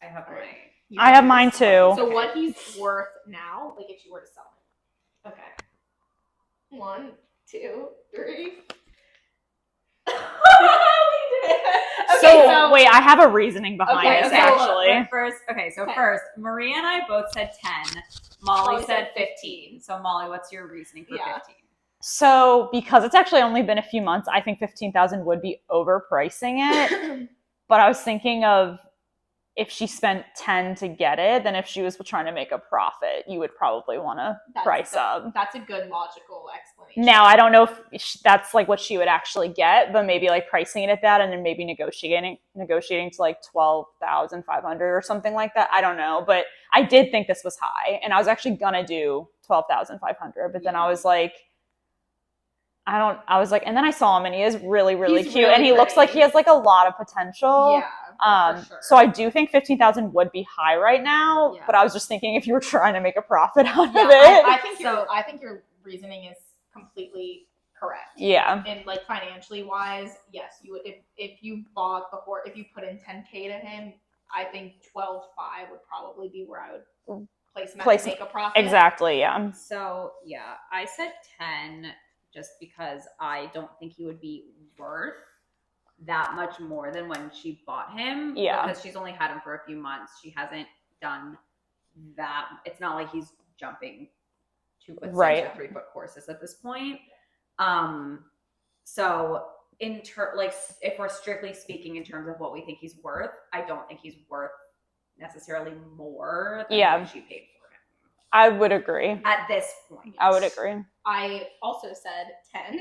I have mine. I have mine too. So what he's worth now, like if you were to sell him. Okay. 1, 2, 3. So wait, I have a reasoning behind this actually. First, Maria and I both said 10. Molly said 15. So Molly, what's your reasoning for 15? So because it's actually only been a few months, I think 15,000 would be overpricing it. But I was thinking of if she spent 10 to get it, then if she was trying to make a profit, you would probably want to price up. That's a good logical explanation. Now, I don't know if that's like what she would actually get, but maybe like pricing it at that and then maybe negotiating to like 12,500 or something like that. I don't know. But I did think this was high, and I was actually going to do 12,500. But then I was like, and then I saw him and he is really, really He's cute. really And he looks like he has like a lot of potential. Yeah, for sure. So I do think 15,000 would be high right now, Yeah. but I was just thinking if you were trying to make a profit out of it. I think your reasoning is completely correct. Yeah. And like financially wise, yes, you would, if you bought the horse, if you put in 10K to him, I think 12.5 would probably be where I would place him to make a profit. Exactly, yeah. So yeah, I said 10 just because I don't think he would be worth that much more than when she bought him. Yeah. Because she's only had him for a few months. She hasn't done that. It's not like he's jumping 2 foot right. or 3 foot courses at this point. So if we're strictly speaking in terms of what we think he's worth, I don't think he's worth necessarily more than what she paid for him. I would agree. At this point. I would agree. I also said 10.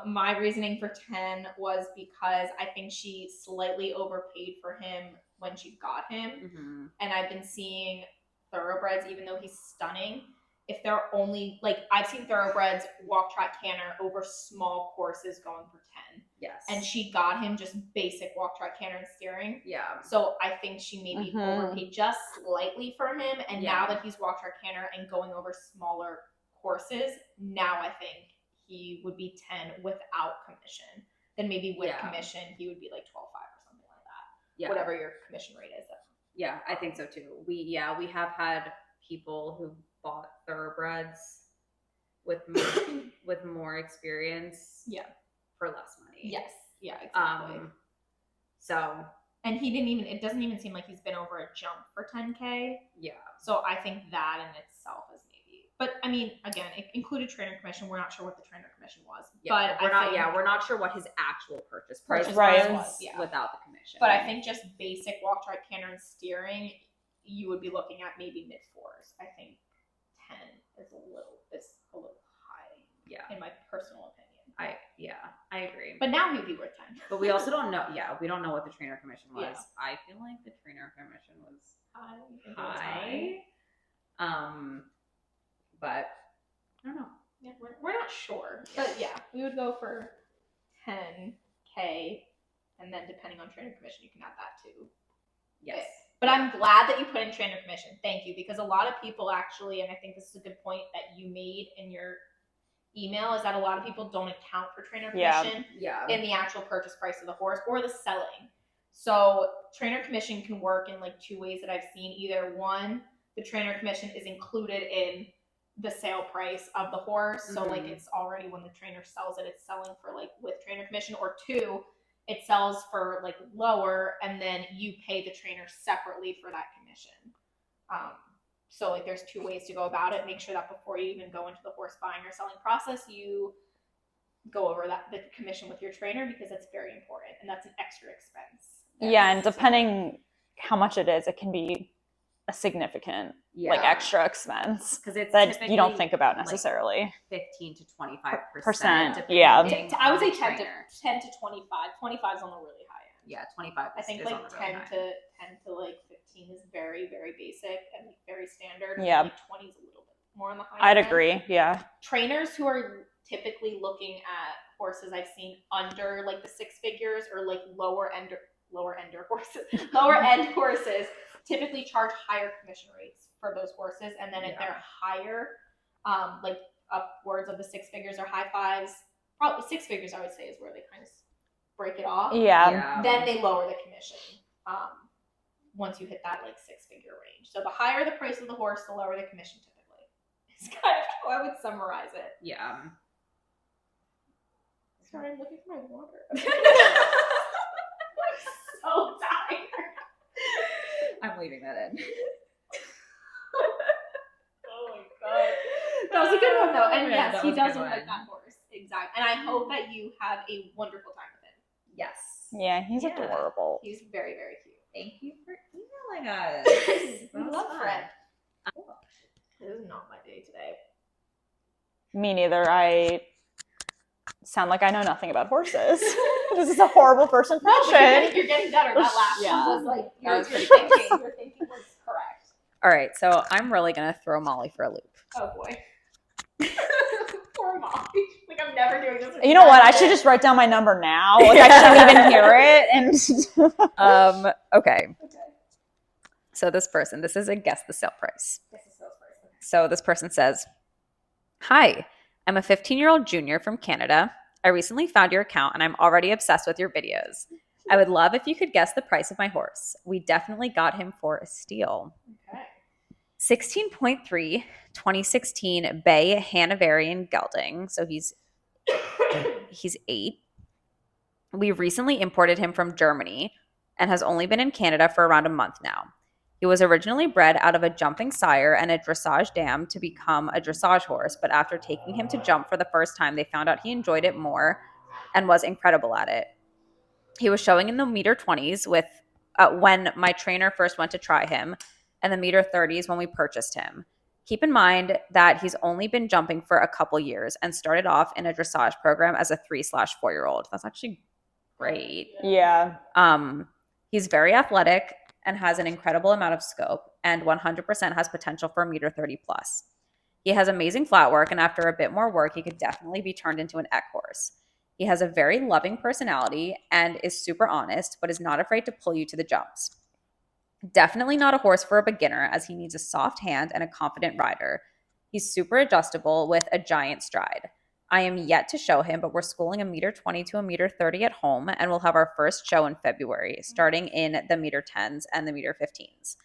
My reasoning for 10 was because I think she slightly overpaid for him when she got him. Mm-hmm. And I've been seeing thoroughbreds, even though he's stunning, if they're only, like, I've seen thoroughbreds walk, trot, canter over small courses going for 10. Yes. And she got him just basic walk, trot, canter, and steering. Yeah. So I think she maybe overpaid just slightly for him. And now that he's walk, trot, canter and going over smaller courses, now I think he would be 10 without commission. Then maybe with commission, he would be like 12.5 or something like that. Yeah. Whatever your commission rate is. Yeah, I think so too. We have had people who bought thoroughbreds with more experience. Yeah. For less money. Yes. Yeah, exactly. And it doesn't even seem like he's been over a jump for 10K. Yeah. So I think that in itself is maybe, but I mean, again, it included trainer commission. We're not sure what the trainer commission was, but we're not sure what his actual purchase price was without the commission. But I think just basic walk, trot, canter, and steering, you would be looking at maybe mid 4s. I think 10 is a little high. Yeah. In my personal opinion. I agree. But now he would be worth 10. But we also don't know. Yeah, we don't know what the trainer commission was. Yeah. I feel like the trainer commission was high. But I don't know. Yeah, we're not sure. But yeah, we would go for 10K, and then depending on trainer commission, you can add that too. Yes. But I'm glad that you put in trainer commission. Thank you, because a lot of people actually, and I think this is a good point that you made in your email, is that a lot of people don't account for trainer commission in the actual purchase price of the horse or the selling. So trainer commission can work in like 2 ways that I've seen. Either one, the trainer commission is included in the sale price of the horse. So like it's already, when the trainer sells it, it's selling for like with trainer commission. Or 2, it sells for like lower, and then you pay the trainer separately for that commission. So like there's 2 ways to go about it. Make sure that before you even go into the horse buying or selling process, you go over the commission with your trainer, because that's very important, and that's an extra expense. And depending how much it is, it can be a significant like extra expense, because it's that you don't think about necessarily. Like 15 to 25%. Yeah. I would say 10 to 25. 25 is on the really high end. Yeah, 25. I think like 10 to like 15 is very, very basic and like very standard. Yeah. Like 20 is a little bit more on the high end. I'd agree. Yeah. Trainers who are typically looking at horses I've seen under like the 6 figures, or like lower end horses typically charge higher commission rates for those horses. And then if they're higher, like upwards of the 6 figures or high 5s, probably 6 figures I would say is where they kind of break it off. Yeah. Then they lower the commission once you hit that like 6-figure range. So the higher the price of the horse, the lower the commission typically. It's kind of how I would summarize it. Yeah. Sorry, I'm looking for my water. I'm so tired. I'm leaving that in. Oh my god. That was a good one though, and Yeah, yes, that he was a does good look like one. that horse. Exactly. And I hope that you have a wonderful time with him. Yes. Yeah, he's Yeah. adorable. He's very, very cute. Thank you for emailing us. We That was love fun. Fred. This is not my day today. Me neither. I sound like I know nothing about horses. This is a horrible first No, impression. but you're getting better. That last Yeah. one was like That was pretty your thinking was correct. All right, so I'm really gonna throw Molly for a loop. Oh boy. Poor Molly. Like I'm never doing this. You know what? I should just write down my number now. Like I shouldn't even hear it. And Okay. Okay. So this is a guess the sale price. This is so first. So this person says, "Hi, I'm a 15-year-old junior from Canada. I recently found your account and I'm already obsessed with your videos. I would love if you could guess the price of my horse. We definitely got him for a steal. Okay. 16.3, 2016 Bay Hanoverian gelding. So he's 8. We recently imported him from Germany and has only been in Canada for around a month now. He was originally bred out of a jumping sire and a dressage dam to become a dressage horse, but after taking him to jump for the first time, they found out he enjoyed it more and was incredible at it. He was showing in the meter 20s with when my trainer first went to try him, and the meter 30s when we purchased him. Keep in mind that he's only been jumping for a couple years and started off in a dressage program as a 3/4-year-old. That's actually great. yeah. He's very athletic and has an incredible amount of scope and 100% has potential for a meter 30 plus. He has amazing flat work, and after a bit more work, he could definitely be turned into an eck horse. He has a very loving personality and is super honest, but is not afraid to pull you to the jumps. Definitely not a horse for a beginner, as he needs a soft hand and a confident rider. He's super adjustable with a giant stride. I am yet to show him, but we're schooling a meter 20 to a meter 30 at home, and we'll have our first show in February, starting in the meter 10s and the meter 15s.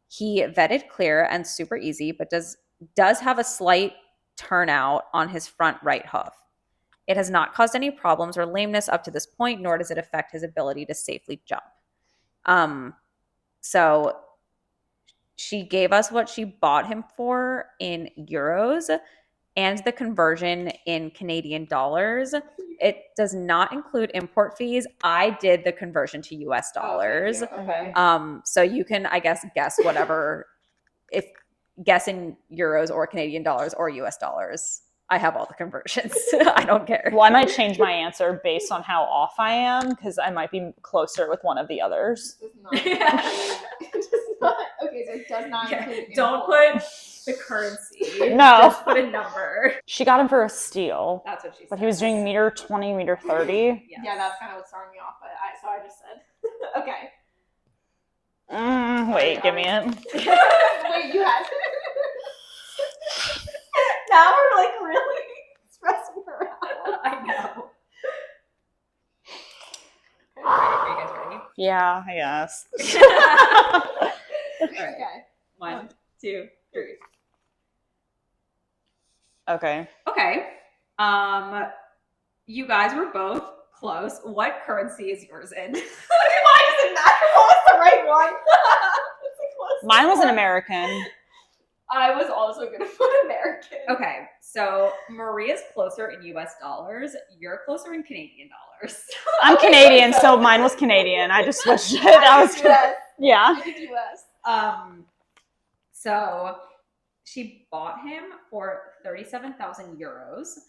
He vetted clear and super easy, but does have a slight turnout on his front right hoof. It has not caused any problems or lameness up to this point, nor does it affect his ability to safely jump. So she gave us what she bought him for in euros and the conversion in Canadian dollars. It does not include import fees. I did the conversion to US dollars. Okay. So you can, I guess whatever, if guess in euros or Canadian dollars or US dollars. I have all the conversions. I don't care. Well, I might change my answer based on how off I am because I might be closer with one of the others. It does not. Okay, so it does not include. Don't import. put the currency. No. Just put a number. She got him for a steal, That's what she said. but he was doing meter 20, meter 30. Yes. Yeah, that's kind of what's throwing me off. But I just said. Okay. Wait, give me it. Wait, you had. Now we're like really stressing her out. I know. Are you guys ready? Yeah, I guess. All right. Okay. 1, 2, 3. Okay. Okay. You guys were both close. What currency is yours in? Mine doesn't matter. What was the right one? It's the closest Mine was an one. American. I was also gonna put American. Okay, so Maria's closer in US dollars. You're closer in Canadian dollars. I'm Canadian, so mine was Canadian. I just switched it. I was US. yeah. I did US. So she bought him for 37,000 euros,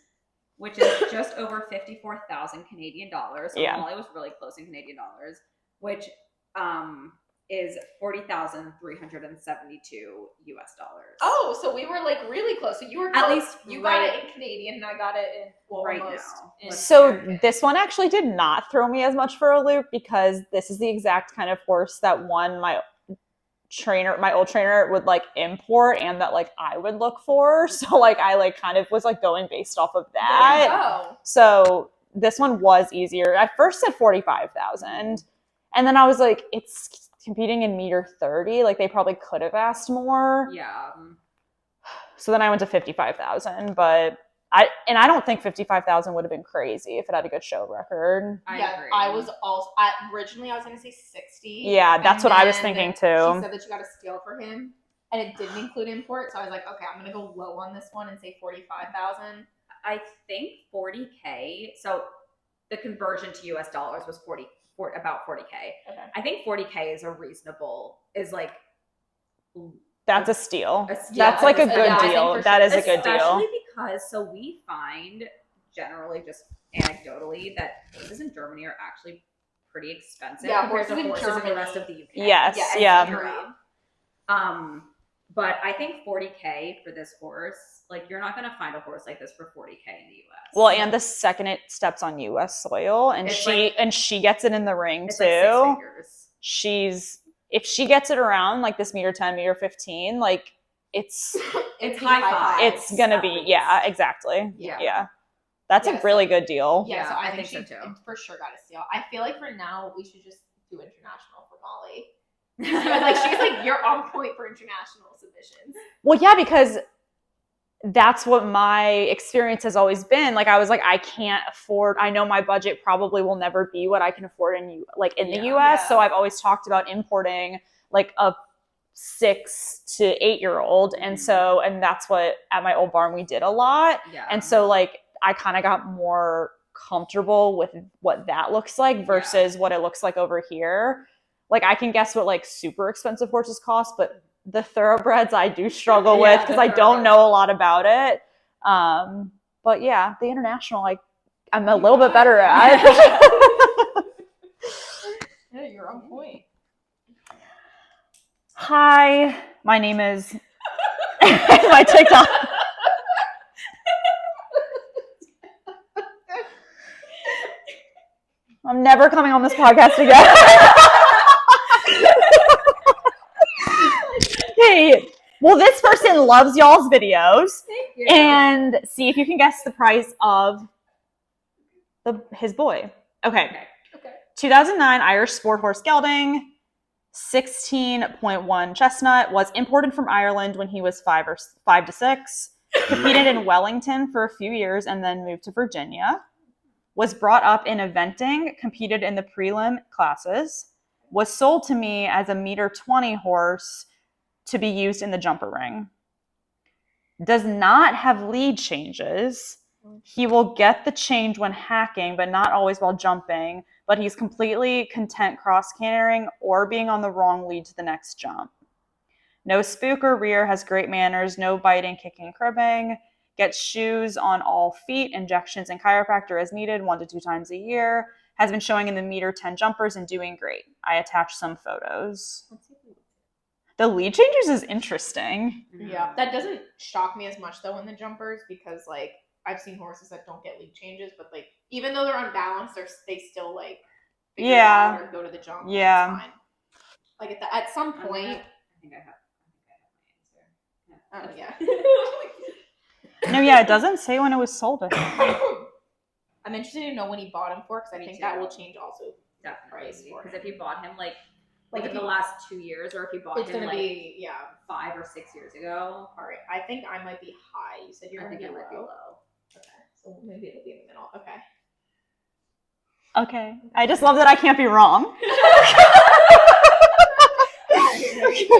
which is just over 54,000 Canadian dollars. So Yeah. Molly was really close in Canadian dollars, which is 40,372 US dollars. Oh, so we were like really close. So you were At close. least you right- got it in Canadian, and I got it in right almost now. in So American. this one actually did not throw me as much for a loop because this is the exact kind of horse that my old trainer would like import and that like I would look for. So like I like kind of was like going based off of that. Oh. So this one was easier. I first said 45,000 and then I was like, it's competing in meter 30. Like they probably could have asked more. Yeah. So then I went to 55,000, but I don't think 55,000 would have been crazy if it had a good show record. I Yeah, agree. I was also originally I was gonna say 60. Yeah, that's and what I was then thinking She too. said that you got a steal for him. and it didn't include import. So I was like, okay, I'm gonna go low on this one and say 45,000. I think 40K. So the conversion to US dollars was about 40K. Okay. I think 40K is like That's a steal. steal. That's like a good I think deal. for That sure. is a good deal. Especially because, so we find generally just anecdotally that horses in Germany are actually pretty expensive compared to horses in the rest of the UK. Yes, and yeah. Europe. But I think 40K for this horse, like you're not gonna find a horse like this for 40K in the US. Well, and the second it steps on US soil and she gets it in the ring it's too. Like 6 figures. If she gets it around like this meter 10, meter 15, like it's high five. It's gonna be, yeah, exactly. Yeah. That's a really good deal. Yeah, so I think so she too. For sure got a steal. I feel like for now we should just do international for Molly. Like she's like, you're on point for international submissions. Well, yeah, because that's what my experience has always been. Like I was like, I can't afford, I know my budget probably will never be what I can afford in the US. So I've always talked about importing like a 6 to 8 year old. And that's what at my old barn we did a lot. Yeah. And so like I kind of got more comfortable with what that looks like versus what it looks like over here. Like I can guess what like super expensive horses cost, but the thoroughbreds I do struggle with because I don't know a lot about it. But yeah, the international I'm a little bit better at. Yeah, you're on point. Hi, my name is my TikTok. I'm never coming on this podcast again. Hey, well, this person loves y'all's videos. Thank you. And see if you can guess the price of his boy. Okay. 2009 Irish Sport Horse Gelding, 16.1 chestnut, was imported from Ireland when he was 5 to 6. Competed in Wellington for a few years and then moved to Virginia. Was brought up in eventing, competed in the prelim classes. Was sold to me as a meter 20 horse to be used in the jumper ring. Does not have lead changes. He will get the change when hacking, but not always while jumping. But he's completely content cross-cantering or being on the wrong lead to the next jump. No spook or rear, has great manners, no biting, kicking, cribbing. Gets shoes on all feet, injections and chiropractor as needed 1 to 2 times a year. Has been showing in the meter 10 jumpers and doing great. I attached some photos. The lead changes is interesting. Yeah, that doesn't shock me as much though in the jumpers because like I've seen horses that don't get lead changes, but like even though they're unbalanced, they still like figure it out or go to the jump. Yeah. It's fine. Like at some point. I think I have my answer. Oh yeah. No, yeah, it doesn't say when it was sold. I'm interested to know when he bought him for because I think that will change also. Definitely, because if you bought him like in the last 2 years, or if you bought it's him gonna like be 5 or 6 years ago. All right, I think I might be high. You said you're I gonna think be I might be low. low. Okay, so maybe it'll be in the middle. Okay. Okay. I just love that I can't be wrong.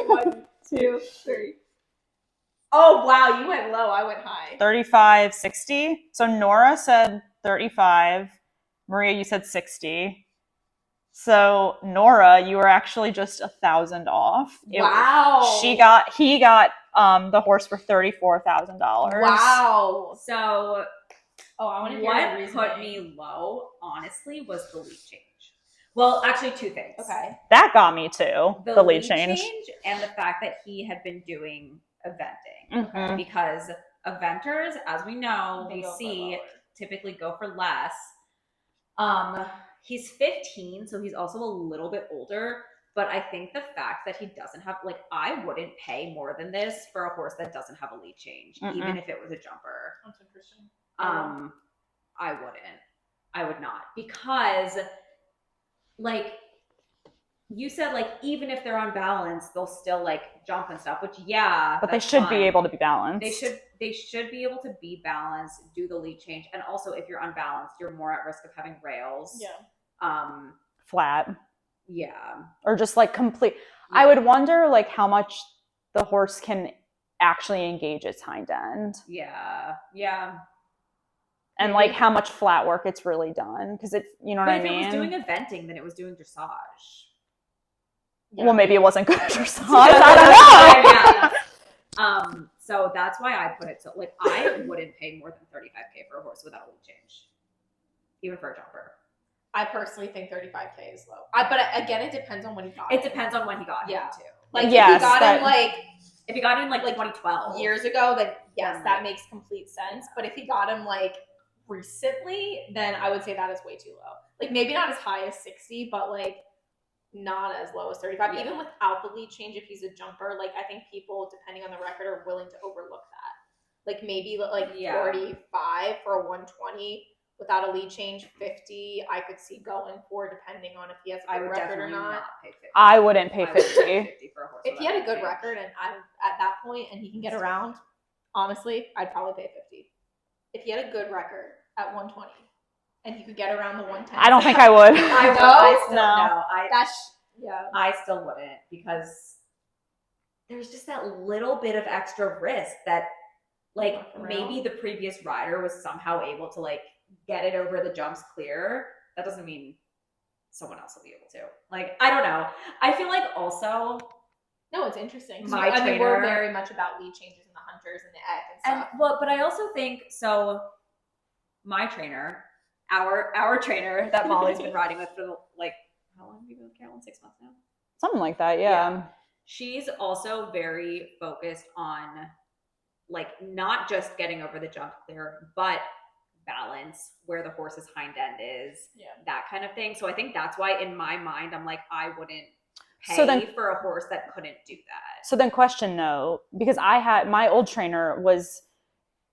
1, 2, 3. Oh wow, you went low. I went high. 35.60. So Nora said 35. Maria, you said 60. So Nora, you were actually just 1,000 off. Wow. He got the horse for $34,000. Wow. So I want to hear what the reasoning. put me low, honestly, was the lead change. Well, actually, 2 things. Okay. That got me too. The lead change and the fact that he had been doing eventing. Mhm. Because eventers, as we know, They we go for see lower. typically go for less. He's 15, so he's also a little bit older. But I think the fact that he doesn't have, like, I wouldn't pay more than this for a horse that doesn't have a lead change, even if it was a jumper. That's interesting. I wouldn't. I would not. Because, like, you said, like, even if they're unbalanced, they'll still, like, jump and stuff, which, but they should be able to be balanced. They should be able to be balanced, do the lead change. And also, if you're unbalanced, you're more at risk of having rails. Yeah. Flat. Yeah. Or just, like, complete. Yeah. I would wonder, like, how much the horse can actually engage its hind end. Yeah. And like how much flat work it's really done. Because it, you know what I mean? If it was doing eventing, then it was doing dressage. Yeah. Well, maybe it wasn't good at dressage. I don't know. So that's why I put it so like I wouldn't pay more than $35,000 for a horse without a lead change, even for a jumper. I personally think $35,000 is low. But again, it depends on when he got it. It depends on when he got him too. Like if he got him like 2012 years ago, then yes, that makes complete sense. But if he got him like recently, then I would say that is way too low. Like maybe not as high as 60, but like not as low as 35. Even without the lead change, if he's a jumper, like I think people, depending on the record, are willing to overlook that. Like maybe like 45 for a 120 without a lead change, 50 I could see going for, depending on if he has a good record or not. Pay 50. I wouldn't pay 50. 50 for a horse. If he had a good record and at that point and he can get around, honestly, I'd probably pay 50. If he had a good record at 120 and he could get around the 110. I don't think I would. I still wouldn't, because there's just that little bit of extra risk that like maybe the previous rider was somehow able to like get it over the jumps clear. That doesn't mean someone else will be able to. Like, I don't know. I feel like also no, it's interesting. I mean, we're very much about lead changes and the hunters and the egg and stuff. But I also think so. My trainer, our trainer that Molly's been riding with for like how long have you been with Carolyn? 6 months now. Something like that, yeah. She's also very focused on like not just getting over the jump clear, but balance, where the horse's hind end is, that kind of thing. So I think that's why in my mind I'm like, I wouldn't pay for a horse that couldn't do that. So then question though, because I had my old trainer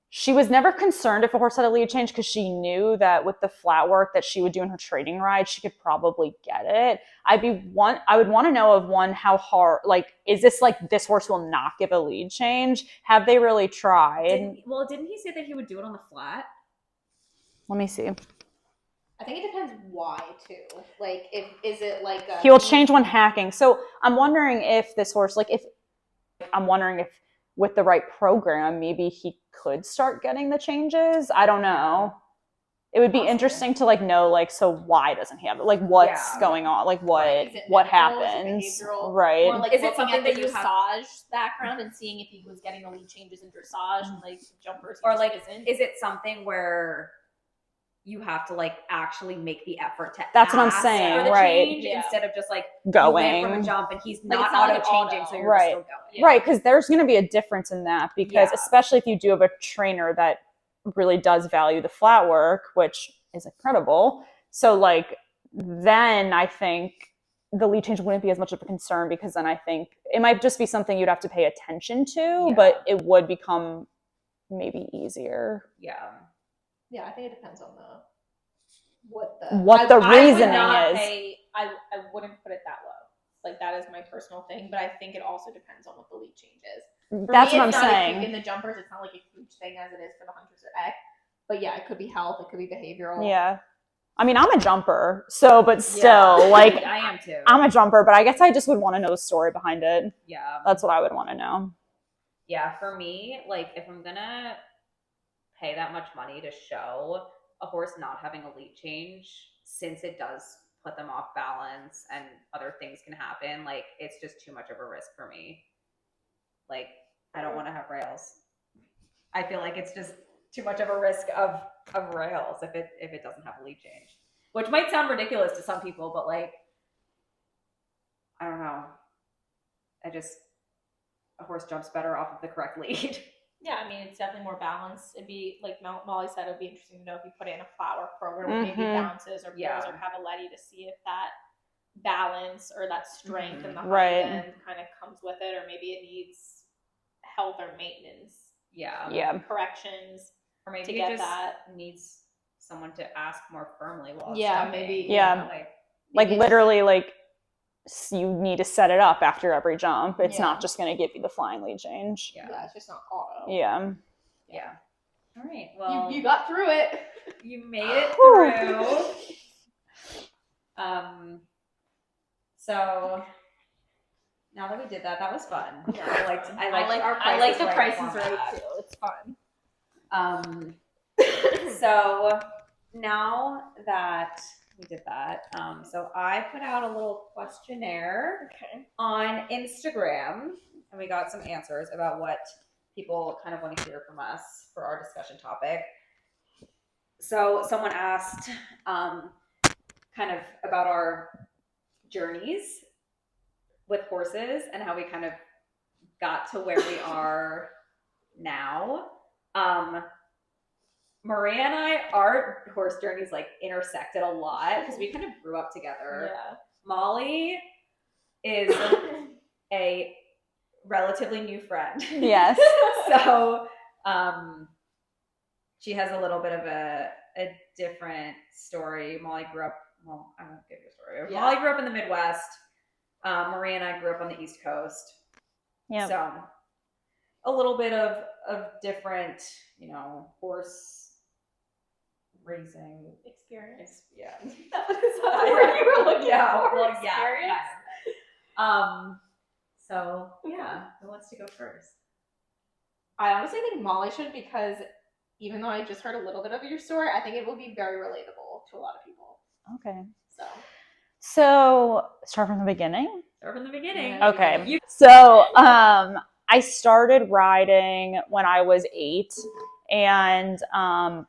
she was never concerned if a horse had a lead change, because she knew that with the flat work that she would do in her training ride, she could probably get it. I would want to know of one, how hard, like, is this like this horse will not give a lead change? Have they really tried? Didn't he say that he would do it on the flat? Let me see. I think it depends why too. Like, is it like he will change when hacking. So I'm wondering if this horse, like, if with the right program, maybe he could start getting the changes. I don't know. It would be interesting to like know, like, so why doesn't he have it? Like, what's going on? Like, what happens? Right. Or like, is it something that you dressage background and seeing if he was getting the lead changes in dressage and like jumpers, or like, is it something where you have to like actually make the effort to that's what I'm saying, for the right? Change, instead of just like going from a jump and he's like not auto changing, so you're right. still going. Right, because there's going to be a difference in that, because especially if you do have a trainer that really does value the flat work, which is incredible. So like then I think the lead change wouldn't be as much of a concern, because then I think it might just be something you'd have to pay attention to, but it would become maybe easier. Yeah, I think it depends on what the reasoning is. I wouldn't put it that low. Like, that is my personal thing, but I think it also depends on what the lead change is. That's what I'm saying. In the jumpers, it's not like a huge thing as it is for the hunters or egg. But yeah, it could be health, it could be behavioral. Yeah. I mean, I'm a jumper, but still, like, I am too. I'm a jumper, but I guess I just would want to know the story behind it. Yeah. That's what I would want to know. Yeah, for me, like, if I'm gonna pay that much money to show a horse not having a lead change, since it does put them off balance and other things can happen, like, it's just too much of a risk for me. Like, I don't want to have rails. I feel like it's just too much of a risk of rails if it doesn't have a lead change, which might sound ridiculous to some people, but like, I don't know. A horse jumps better off of the correct lead. Yeah, I mean, it's definitely more balanced. It'd be, like Molly said, it would be interesting to know if you put it in a flat work program where maybe bounces or pairs or cavaletti to see if that balance or that strength in the hind end kind of comes with it, or maybe it needs health or maintenance. Yeah. Corrections. Or maybe to it get just that. needs someone to ask more firmly while it's Yeah, jumping. maybe. Yeah. Like literally, like, you need to set it up after every jump. It's not just going to give you the flying lead change. Yeah, it's just not auto. Yeah. All right. Well, you got through it. You made it through. So now that we did that was fun. Yeah. I liked our I like the prices prices format. right too. It's fun. So now that we did that, so I put out a little questionnaire on Instagram, and we got some answers about what people kind of want to hear from us for our discussion topic. So someone asked kind of about our journeys with horses and how we kind of got to where we are now. Maria and I, our horse journeys like intersected a lot because we kind of grew up together. Yeah. Molly is a relatively new friend. Yes. So she has a little bit of a different story. Molly grew up, well, I won't give you a story. Yeah. Molly grew up in the Midwest. Maria and I grew up on the East Coast. Yeah. So a little bit of different, horse racing Experience. Yeah. That was what you were looking for. Well, Experience. So yeah, who wants to go first? I honestly think Molly should, because even though I just heard a little bit of your story, I think it will be very relatable to a lot of people. Okay. So start from the beginning. Start from the beginning. Yeah. Okay. So I started riding when I was 8, and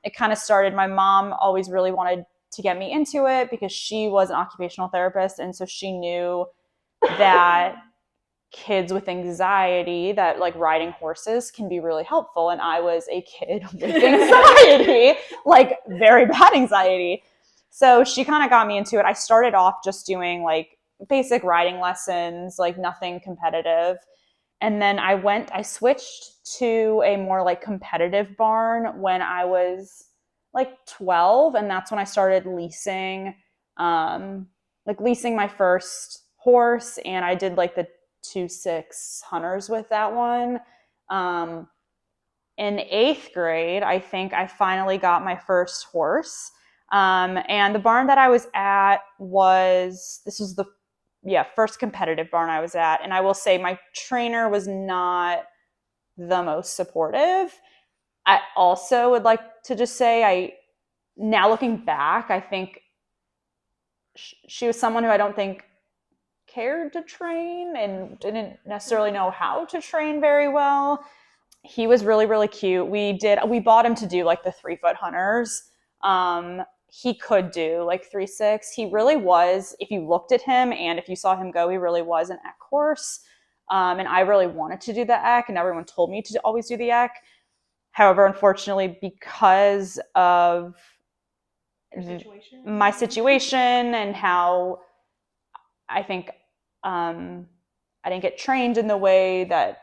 it kind of started, my mom always really wanted to get me into it because she was an occupational therapist, and so she knew that kids with anxiety, that like riding horses can be really helpful, and I was a kid with anxiety, like very bad anxiety. So she kind of got me into it. I started off just doing like basic riding lessons, like nothing competitive. And then I switched to a more like competitive barn when I was like 12. And that's when I started leasing my first horse. And I did like the 2.6 hunters with that one. In 8th grade, I think I finally got my first horse. And the barn that I was at this was the first competitive barn I was at. And I will say my trainer was not the most supportive. I also would like to just say, now looking back, I think she was someone who I don't think cared to train and didn't necessarily know how to train very well. He was really, really cute. We bought him to do like the 3-foot hunters. He could do like 3.6. He really was, if you looked at him and if you saw him go, he really was an eck horse. And I really wanted to do the eck, and everyone told me to always do the eck. However, unfortunately, because of my situation and how I think I didn't get trained in the way that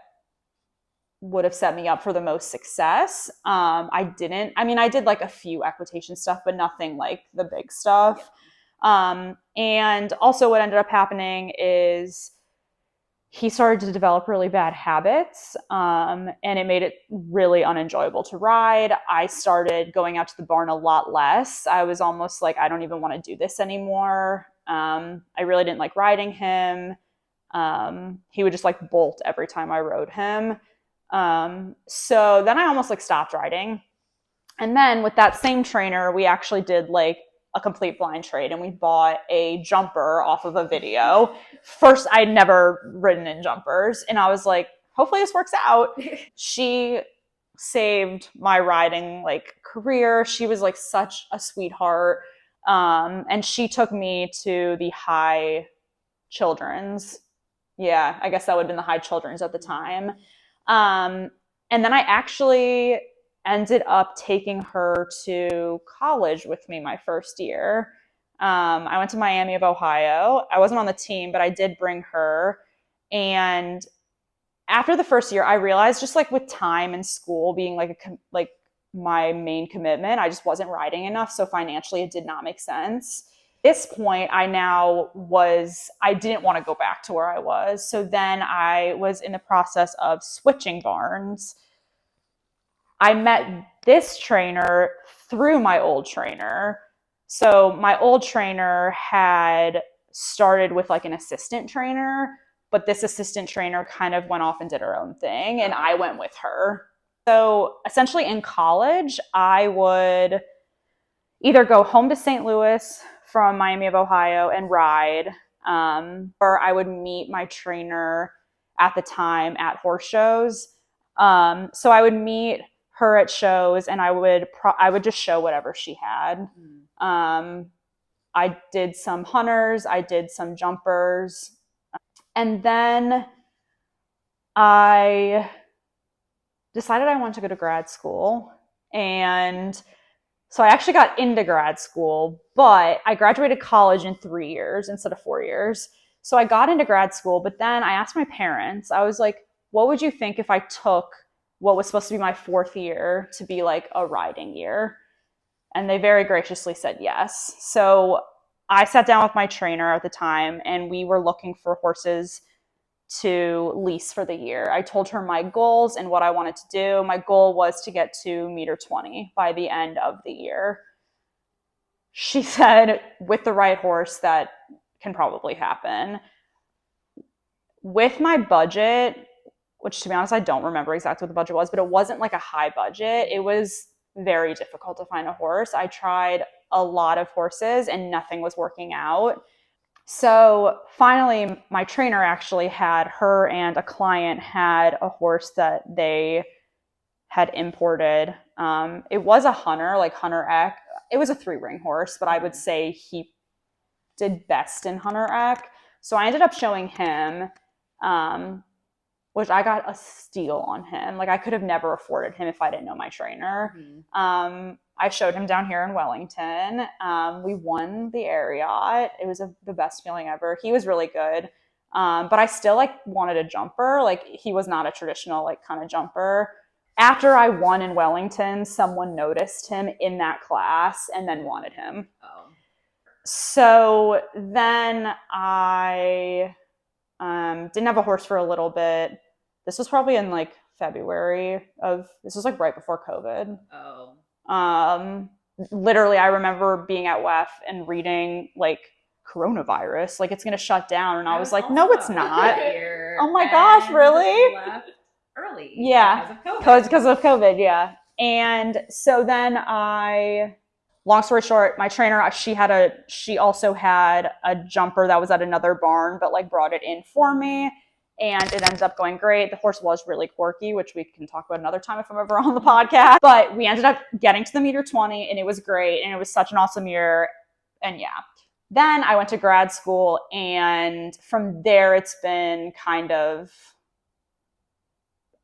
would have set me up for the most success. I did like a few equitation stuff, but nothing like the big stuff. Yeah. And also what ended up happening is he started to develop really bad habits, and it made it really unenjoyable to ride. I started going out to the barn a lot less. I was almost like, I don't even want to do this anymore. I really didn't like riding him. He would just like bolt every time I rode him. So then I almost like stopped riding. And then with that same trainer, we actually did like a complete blind trade, and we bought a jumper off of a video. First, I'd never ridden in jumpers, and I was like, hopefully this works out. She saved my riding like career. She was like such a sweetheart. And she took me to the high children's. Yeah, I guess that would have been the high children's at the time. And then I actually ended up taking her to college with me my first year. I went to Miami of Ohio. I wasn't on the team, but I did bring her. And after the first year, I realized just like with time and school being like my main commitment, I just wasn't riding enough. So financially, it did not make sense. At this point, I didn't want to go back to where I was. So then I was in the process of switching barns. I met this trainer through my old trainer. So my old trainer had started with like an assistant trainer But this assistant trainer kind of went off and did her own thing, and I went with her. So essentially in college, I would either go home to St. Louis from Miami of Ohio and ride, or I would meet my trainer at the time at horse shows. So I would meet her at shows, and I would just show whatever she had. I did some hunters, I did some jumpers, and then I decided I wanted to go to grad school. And so I actually got into grad school, but I graduated college in 3 years instead of 4 years. So I got into grad school, but then I asked my parents, I was like, what would you think if I took what was supposed to be my 4th year to be like a riding year? And they very graciously said yes. So I sat down with my trainer at the time, and we were looking for horses to lease for the year. I told her my goals and what I wanted to do. My goal was to get to meter 20 by the end of the year. She said, with the right horse, that can probably happen. With my budget, which to be honest, I don't remember exactly what the budget was, but it wasn't like a high budget. It was very difficult to find a horse. I tried a lot of horses and nothing was working out. So finally, my trainer actually had her and a client had a horse that they had imported. It was a hunter, like Hunter Eck. It was a 3-ring horse, but I would say he did best in Hunter Eck. So I ended up showing him, which I got a steal on him. Like I could have never afforded him if I didn't know my trainer. I showed him down here in Wellington. We won the Ariat. It was the best feeling ever. He was really good. But I still like wanted a jumper. Like he was not a traditional like kind of jumper. After I won in Wellington, someone noticed him in that class and then wanted him. So then I didn't have a horse for a little bit. This was probably in like February this was like right before COVID. Literally, I remember being at WEF and reading like coronavirus, like it's going to shut down. And I was like, no, it's not. Oh my gosh, really? Left early. Yeah. Because of COVID. Yeah. And so then long story short, my trainer, she also had a jumper that was at another barn, but like brought it in for me. And it ended up going great. The horse was really quirky, which we can talk about another time if I'm ever on the podcast. But we ended up getting to the meter 20 and it was great. And it was such an awesome year. And yeah. Then I went to grad school, and from there it's been kind of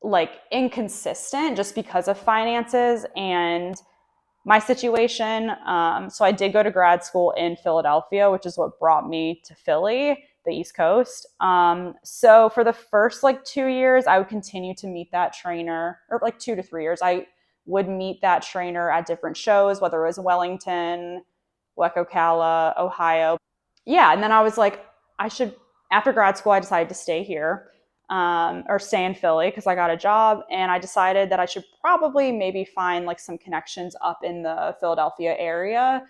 like inconsistent just because of finances and my situation. So I did go to grad school in Philadelphia, which is what brought me to Philly, the East Coast. So for the first like 2 years, I would continue to meet that trainer, or like 2 to 3 years. I would meet that trainer at different shows, whether it was Wellington, Ocala, Ohio. Yeah. And then I was like, after grad school, I decided to stay here. Or stay in Philly because I got a job, and I decided that I should probably maybe find like some connections up in the Philadelphia area.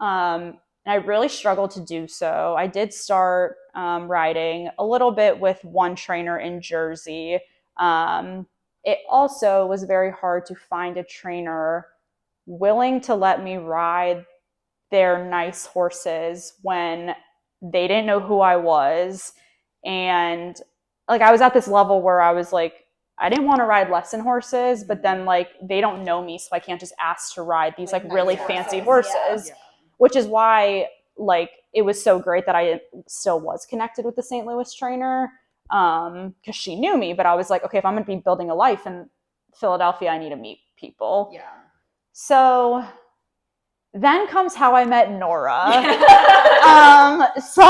And I really struggled to do so. I did start riding a little bit with one trainer in Jersey. It also was very hard to find a trainer willing to let me ride their nice horses when they didn't know who I was. And like I was at this level where I was like, I didn't want to ride lesson horses, but then like they don't know me, so I can't just ask to ride these like really fancy horses, which is why like it was so great that I still was connected with the St. Louis trainer because she knew me. But I was like, okay, if I'm going to be building a life in Philadelphia, I need to meet people. Yeah. So then comes how I met Nora. So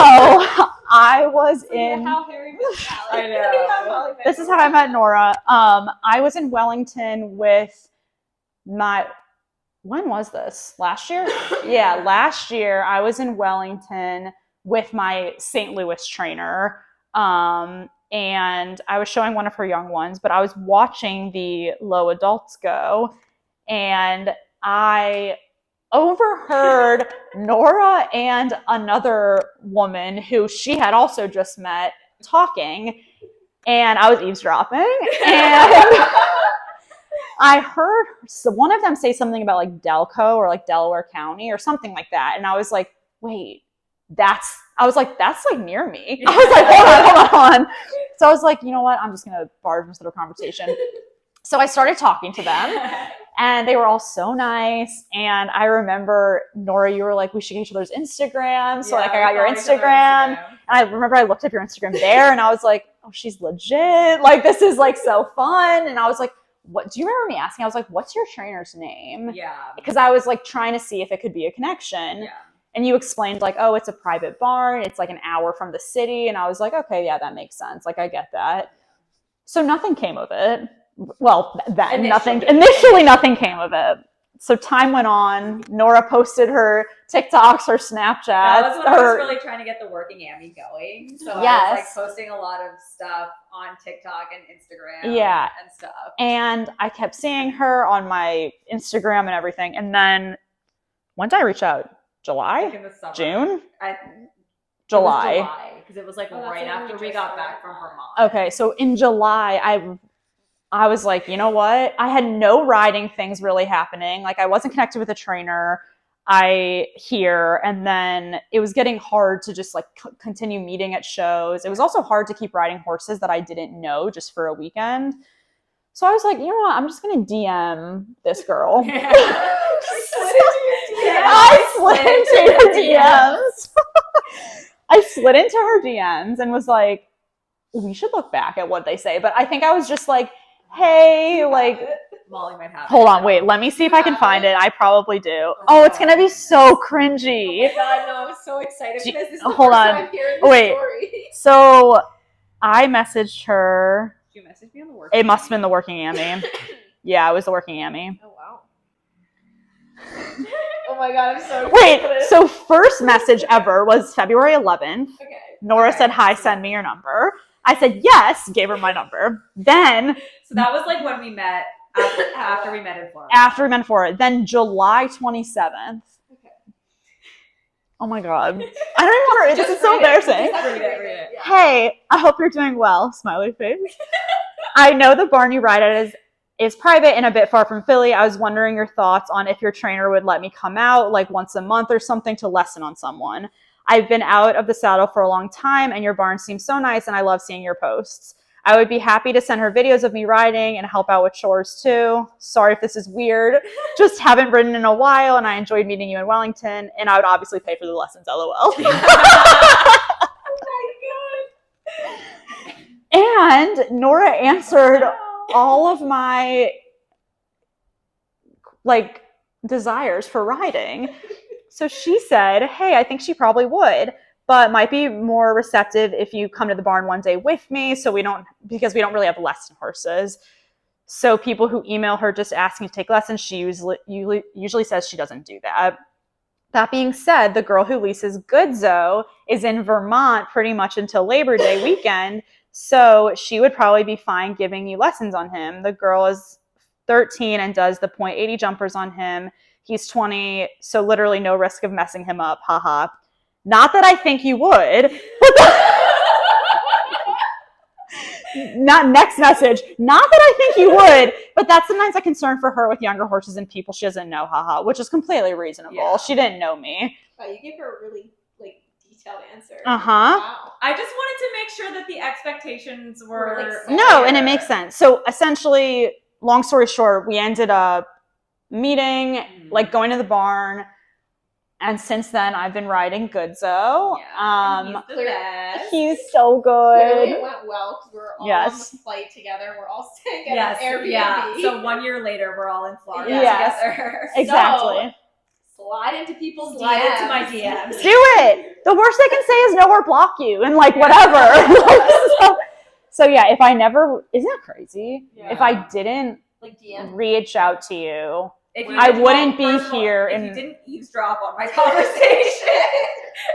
I was in. How Harry met Sally. I know. This is how I met Nora. I was in Wellington with when was this? Last year? Yeah, last year I was in Wellington with my St. Louis trainer. And I was showing one of her young ones, but I was watching the low adults go, and I overheard Nora and another woman who she had also just met talking, and I was eavesdropping, and I heard one of them say something about like Delco or like Delaware County or something like that. And I was like, wait, that's like near me. I was like, hold on. So I was like, you know what? I'm just going to barge into the conversation. So I started talking to them, and they were all so nice. And I remember, Nora, you were like, we should get each other's Instagram. So like I got your Instagram. And I remember I looked up your Instagram there, and I was like, oh, she's legit. Like, this is like so fun. And I was like, what do you remember me asking? I was like, what's your trainer's name? Yeah. Because I was like trying to see if it could be a connection. Yeah. And you explained like, oh, it's a private barn. It's like an hour from the city. And I was like, okay, yeah, that makes sense. Like, I get that. So nothing came of it. Well, initially nothing came of it. So time went on. Nora posted her TikToks, her Snapchats. That was when I was really trying to get the working Ammy going. So I was like posting a lot of stuff on TikTok and Instagram and stuff. And I kept seeing her on my Instagram and everything. And then when did I reach out? July? Like in the summer. June? July. Because it was like right after we got back from Vermont. Okay, so in July, I was like, you know what? I had no riding things really happening. Like, I wasn't connected with a trainer and then it was getting hard to just like continue meeting at shows. It was also hard to keep riding horses that I didn't know just for a weekend. So I was like, you know what? I'm just going to DM this girl. I slid into her DMs. I slid into her DMs and was like, we should look back at what they say. But I think I was just like, hey, like, Molly might have hold on, wait, let me see if I can find it. I probably do. Oh, it's gonna be so cringy. Oh my god, no, I'm so excited for this. This is the hold first on. time hearing this Wait. story. So I messaged her. Did you message me on the working? It must have been the working Ammy. Yeah, it was the working Ammy. Oh wow. Oh my god, I'm so excited. Wait, so first message ever was February 11th. Okay. Nora said, hi, send me your number. I said, yes, gave her my number. Then. So that was like when we met, after we met in Florida. After we met in Florida. Then July 27th. Okay. Oh my god. I don't remember. This is so embarrassing. Read it. Yeah. Hey, I hope you're doing well. Smiley face. I know the barn you ride at is private and a bit far from Philly. I was wondering your thoughts on if your trainer would let me come out like once a month or something to lesson on someone. I've been out of the saddle for a long time and your barn seems so nice and I love seeing your posts. I would be happy to send her videos of me riding and help out with chores too. Sorry if this is weird. Just haven't ridden in a while and I enjoyed meeting you in Wellington and I would obviously pay for the lessons, LOL. Oh my god. And Nora answered all of my like desires for riding. So she said, hey, I think she probably would, but might be more receptive if you come to the barn one day with me. Because we don't really have lesson horses. So people who email her just asking to take lessons, she usually says she doesn't do that. That being said, the girl who leases Goodzo is in Vermont pretty much until Labor Day weekend. So she would probably be fine giving you lessons on him. The girl is 13 and does the .80 jumpers on him. He's 20, so literally no risk of messing him up. Haha. Not that I think you would. Not next message. Not that I think you would, but that's sometimes a concern for her with younger horses and people she doesn't know. Haha, which is completely reasonable. Yeah. She didn't know me. Wow, you gave her a really detailed answer. Uh-huh. Wow. I just wanted to make sure that the expectations were No, and it makes sense. So essentially, long story short, we ended up meeting, like going to the barn, and since then I've been riding Goodzo. Yeah, he's the best. He's so good. Clearly it went well because we're all on the flight together. We're all staying at an Airbnb. Yeah. So 1 year later, we're all in Florida together. Exactly. So, slide into people's Slide DMs. into my DMs. Do it. The worst they can say is no or block you and like whatever. so yeah, if I never, isn't that crazy? Yeah. If I didn't DM. reach out to you, If I wouldn't be first of all, here. If you didn't eavesdrop on my conversation.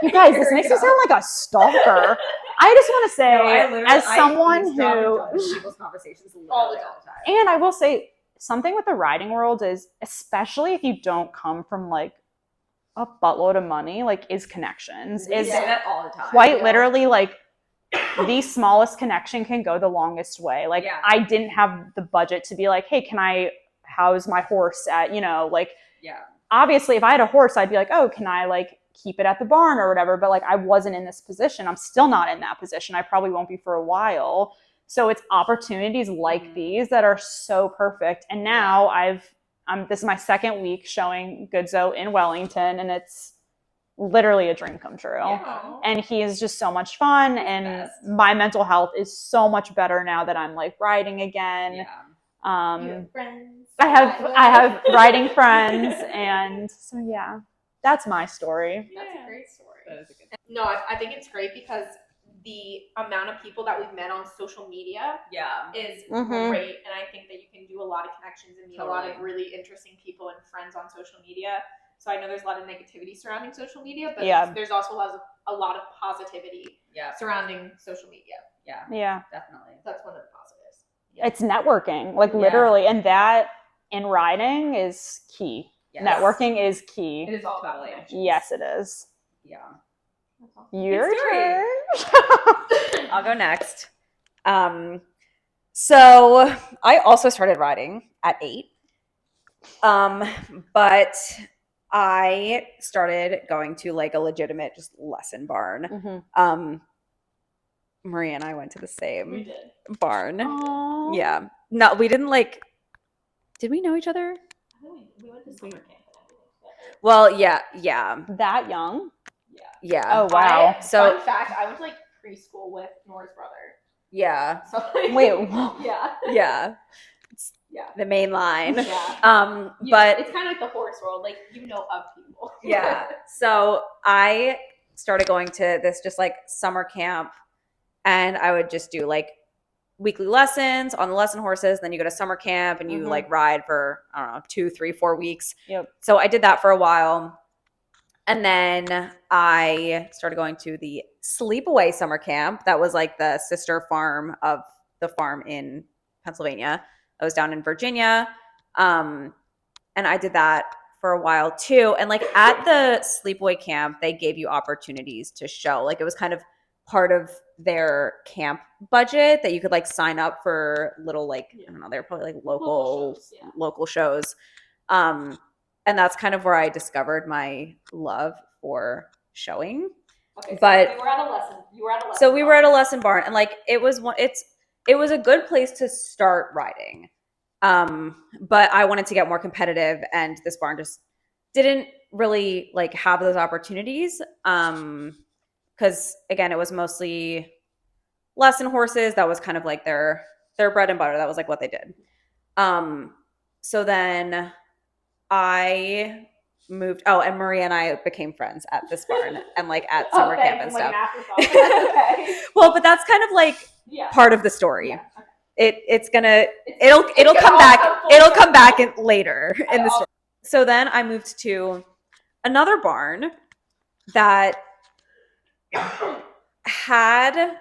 You guys, this makes me sound like a stalker. I just want to say, as someone who people's conversations all the time. and I will say something with the riding world is, especially if you don't come from like a buttload of money, like is connections. We say that all the time. Quite literally, like the smallest connection can go the longest way. Like, Yeah. I didn't have the budget to be like, hey, can I house my horse at, like, Yeah. obviously if I had a horse, I'd be like, oh, can I like keep it at the barn or whatever? But like, I wasn't in this position. I'm still not in that position. I probably won't be for a while. So it's opportunities like these that are so perfect. And now this is my second week showing Goodzo in Wellington, and it's literally a dream come true. Yeah. And he is just so much fun, and best. my mental health is so much better now that I'm like riding again. Yeah. You have friends. I have riding friends, and so yeah, that's my story. That's a great story. That is a good. No, I think it's great because the amount of people that we've met on social media Yeah. is Mhm. great, and I think that you can do a lot of connections and meet a lot of Totally. really interesting people and friends on social media. So I know there's a lot of negativity surrounding social media, but Yeah. there's also a lot of positivity Yeah. surrounding social media. Yeah. Yeah, Definitely. That's one of the positives. it's networking, like Yeah. literally, and that in riding is key. Yes. Networking is It key. is all about Totally. connections. Yes, it is. Yeah. That's awesome. Your Good story. turn. I'll go next. So I also started riding at 8. But I started going to like a legitimate just lesson barn. Mhm. Maria and I went to the We same did. barn. Aw. Yeah. No, we didn't like. Did we know each other? I think we went to summer camp and everything together. Well, yeah. That young? Yeah. Oh wow. So- fun fact, I went to like preschool with Nora's brother. Yeah. So like, Wait. yeah. Yeah. Yeah. The main line. Yeah. But it's kind of like the horse world, like you know of people. yeah. So I started going to this just like summer camp, and I would just do like weekly lessons on the lesson horses. Then you go to summer camp and you Mhm. like ride for, I don't know, 2, 3, 4 weeks. Yep. So I did that for a while. And then I started going to the sleepaway summer camp. That was like the sister farm of the farm in Pennsylvania. I was down in Virginia. And I did that for a while too. And like at the sleepaway camp, they gave you opportunities to show. Like it was kind of part of their camp budget that you could like sign up for little like, I don't know, they're probably like local shows. And that's kind of where I discovered my love for showing. Okay, so But- we were at a lesson. You were at a lesson. So we were at a lesson barn, and like it was a good place to start riding. But I wanted to get more competitive, and this barn just didn't really like have those opportunities. Because again, it was mostly lesson horses. That was kind of like their bread and butter. That was like what they did. So then I moved. Oh, and Maria and I became friends at this barn and like at summer camp and stuff. Okay. Well, but that's kind of like Yeah. part of the story. Yeah. It'll It's come gonna all back. come full It'll circle. come back later in the I'll- story. So then I moved to another barn that had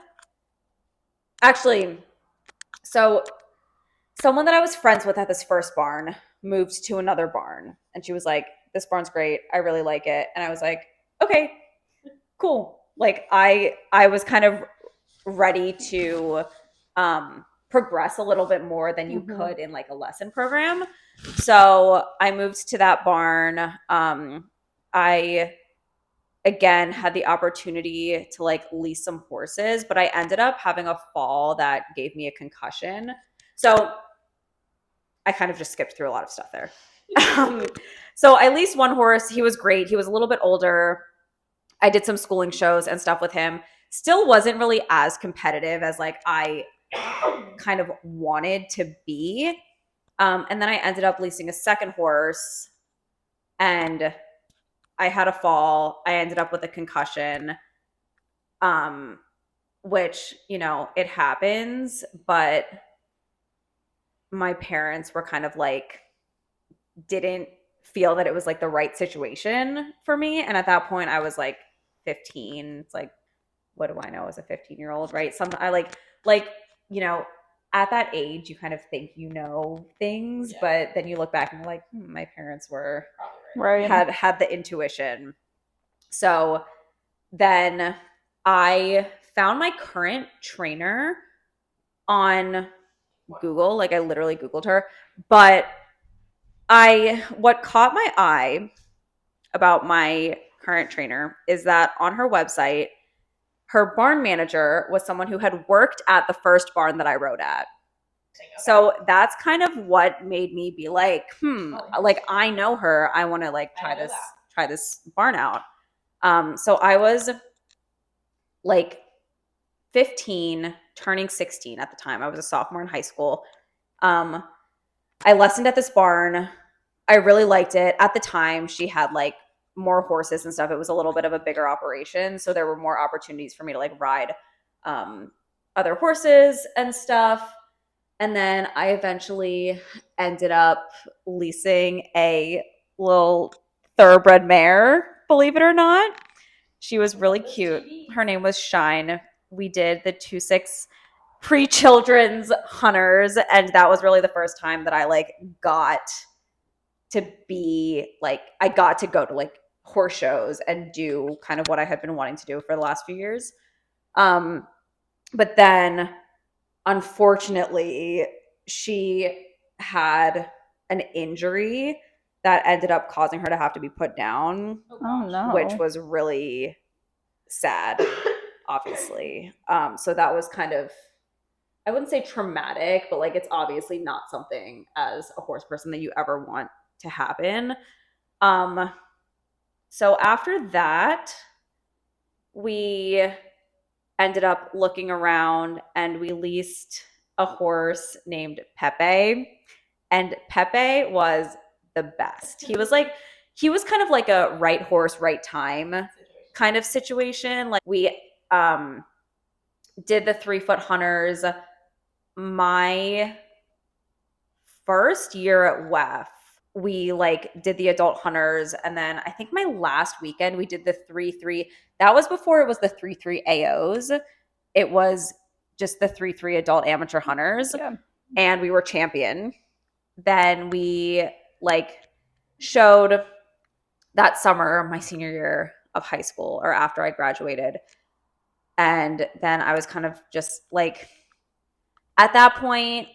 actually. So someone that I was friends with at this first barn moved to another barn, and she was like, "This barn's great. I really like it." And I was like, "Okay, cool." Like I was kind of ready to progress a little bit more than you could in like a lesson program. So I moved to that barn. I again had the opportunity to like lease some horses, but I ended up having a fall that gave me a concussion. So I kind of just skipped through a lot of stuff there. So I leased one horse. He was great. He was a little bit older. I did some schooling shows and stuff with him. Still wasn't really as competitive as like I kind of wanted to be. And then I ended up leasing a second horse, and I had a fall. I ended up with a concussion, which, you know, it happens, but my parents were kind of like, didn't feel that it was like the right situation for me. And at that point I was like 15. It's like, what do I know as a 15-year-old, right? I like, you know, at that age, you kind of think you know things, but then you look back and you're like, my parents were Right. had the intuition. So then I found my current trainer on Google. Like I literally Googled her. But what caught my eye about my current trainer is that on her website, her barn manager was someone who had worked at the first barn that I rode at. Okay. So that's kind of what made me be like, like I know her. I want to like try this barn out. So I was like 15, turning 16 at the time. I was a sophomore in high school. I lessoned at this barn. I really liked it. At the time, she had like more horses and stuff. It was a little bit of a bigger operation. So there were more opportunities for me to like ride other horses and stuff. And then I eventually ended up leasing a little thoroughbred mare, believe it or not. She was really cute. Her name was Shine. We did the 2-6 pre-children's hunters, and that was really the first time that I like got to be like, I got to go to like horse shows and do kind of what I had been wanting to do for the last few years. But then unfortunately she had an injury that ended up causing her to have to be put down. Oh no. Which was really sad, obviously. So that was kind of, I wouldn't say traumatic, but like it's obviously not something as a horse person that you ever want to happen. So after that, we ended up looking around and we leased a horse named Pepe. And Pepe was the best. He was kind of like a right horse, right time kind of situation. Like we did the 3-foot hunters. My first year at WEF, we like did the adult hunters, and then I think my last weekend we did the 3-3. That was before it was the 3-3 AOs. It was just the 3-3 adult amateur hunters, and we were champion. Then we like showed that summer, my senior year of high school, or after I graduated, and then I was kind of just like, at that point,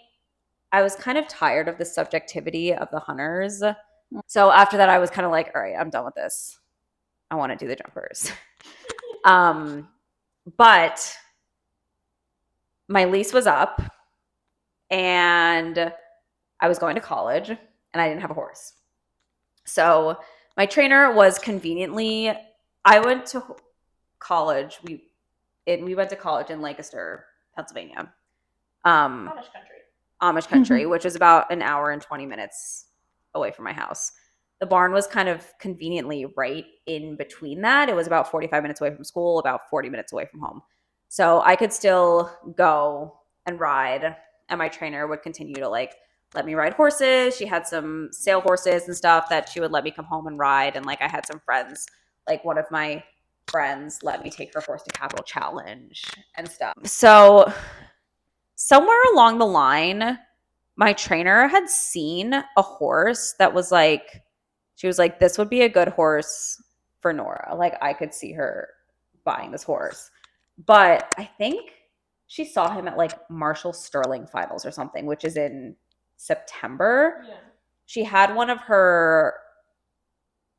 I was kind of tired of the subjectivity of the hunters. So after that, I was kind of like, all right, I'm done with this. I want to do the jumpers. But my lease was up and I was going to college and I didn't have a horse. So my trainer was conveniently, I went to college. We went to college in Lancaster, Pennsylvania. Amish country, which is about an hour and 20 minutes away from my house. The barn was kind of conveniently right in between that. It was about 45 minutes away from school, about 40 minutes away from home. So I could still go and ride, and my trainer would continue to like let me ride horses. She had some sale horses and stuff that she would let me come home and ride. And like I had some friends, like one of my friends let me take her horse to Capital Challenge and stuff. So somewhere along the line, my trainer had seen a horse that was like, she was like, this would be a good horse for Nora. Like I could see her buying this horse. But I think she saw him at like Marshall Sterling finals or something, which is in September. Yeah. She had one of her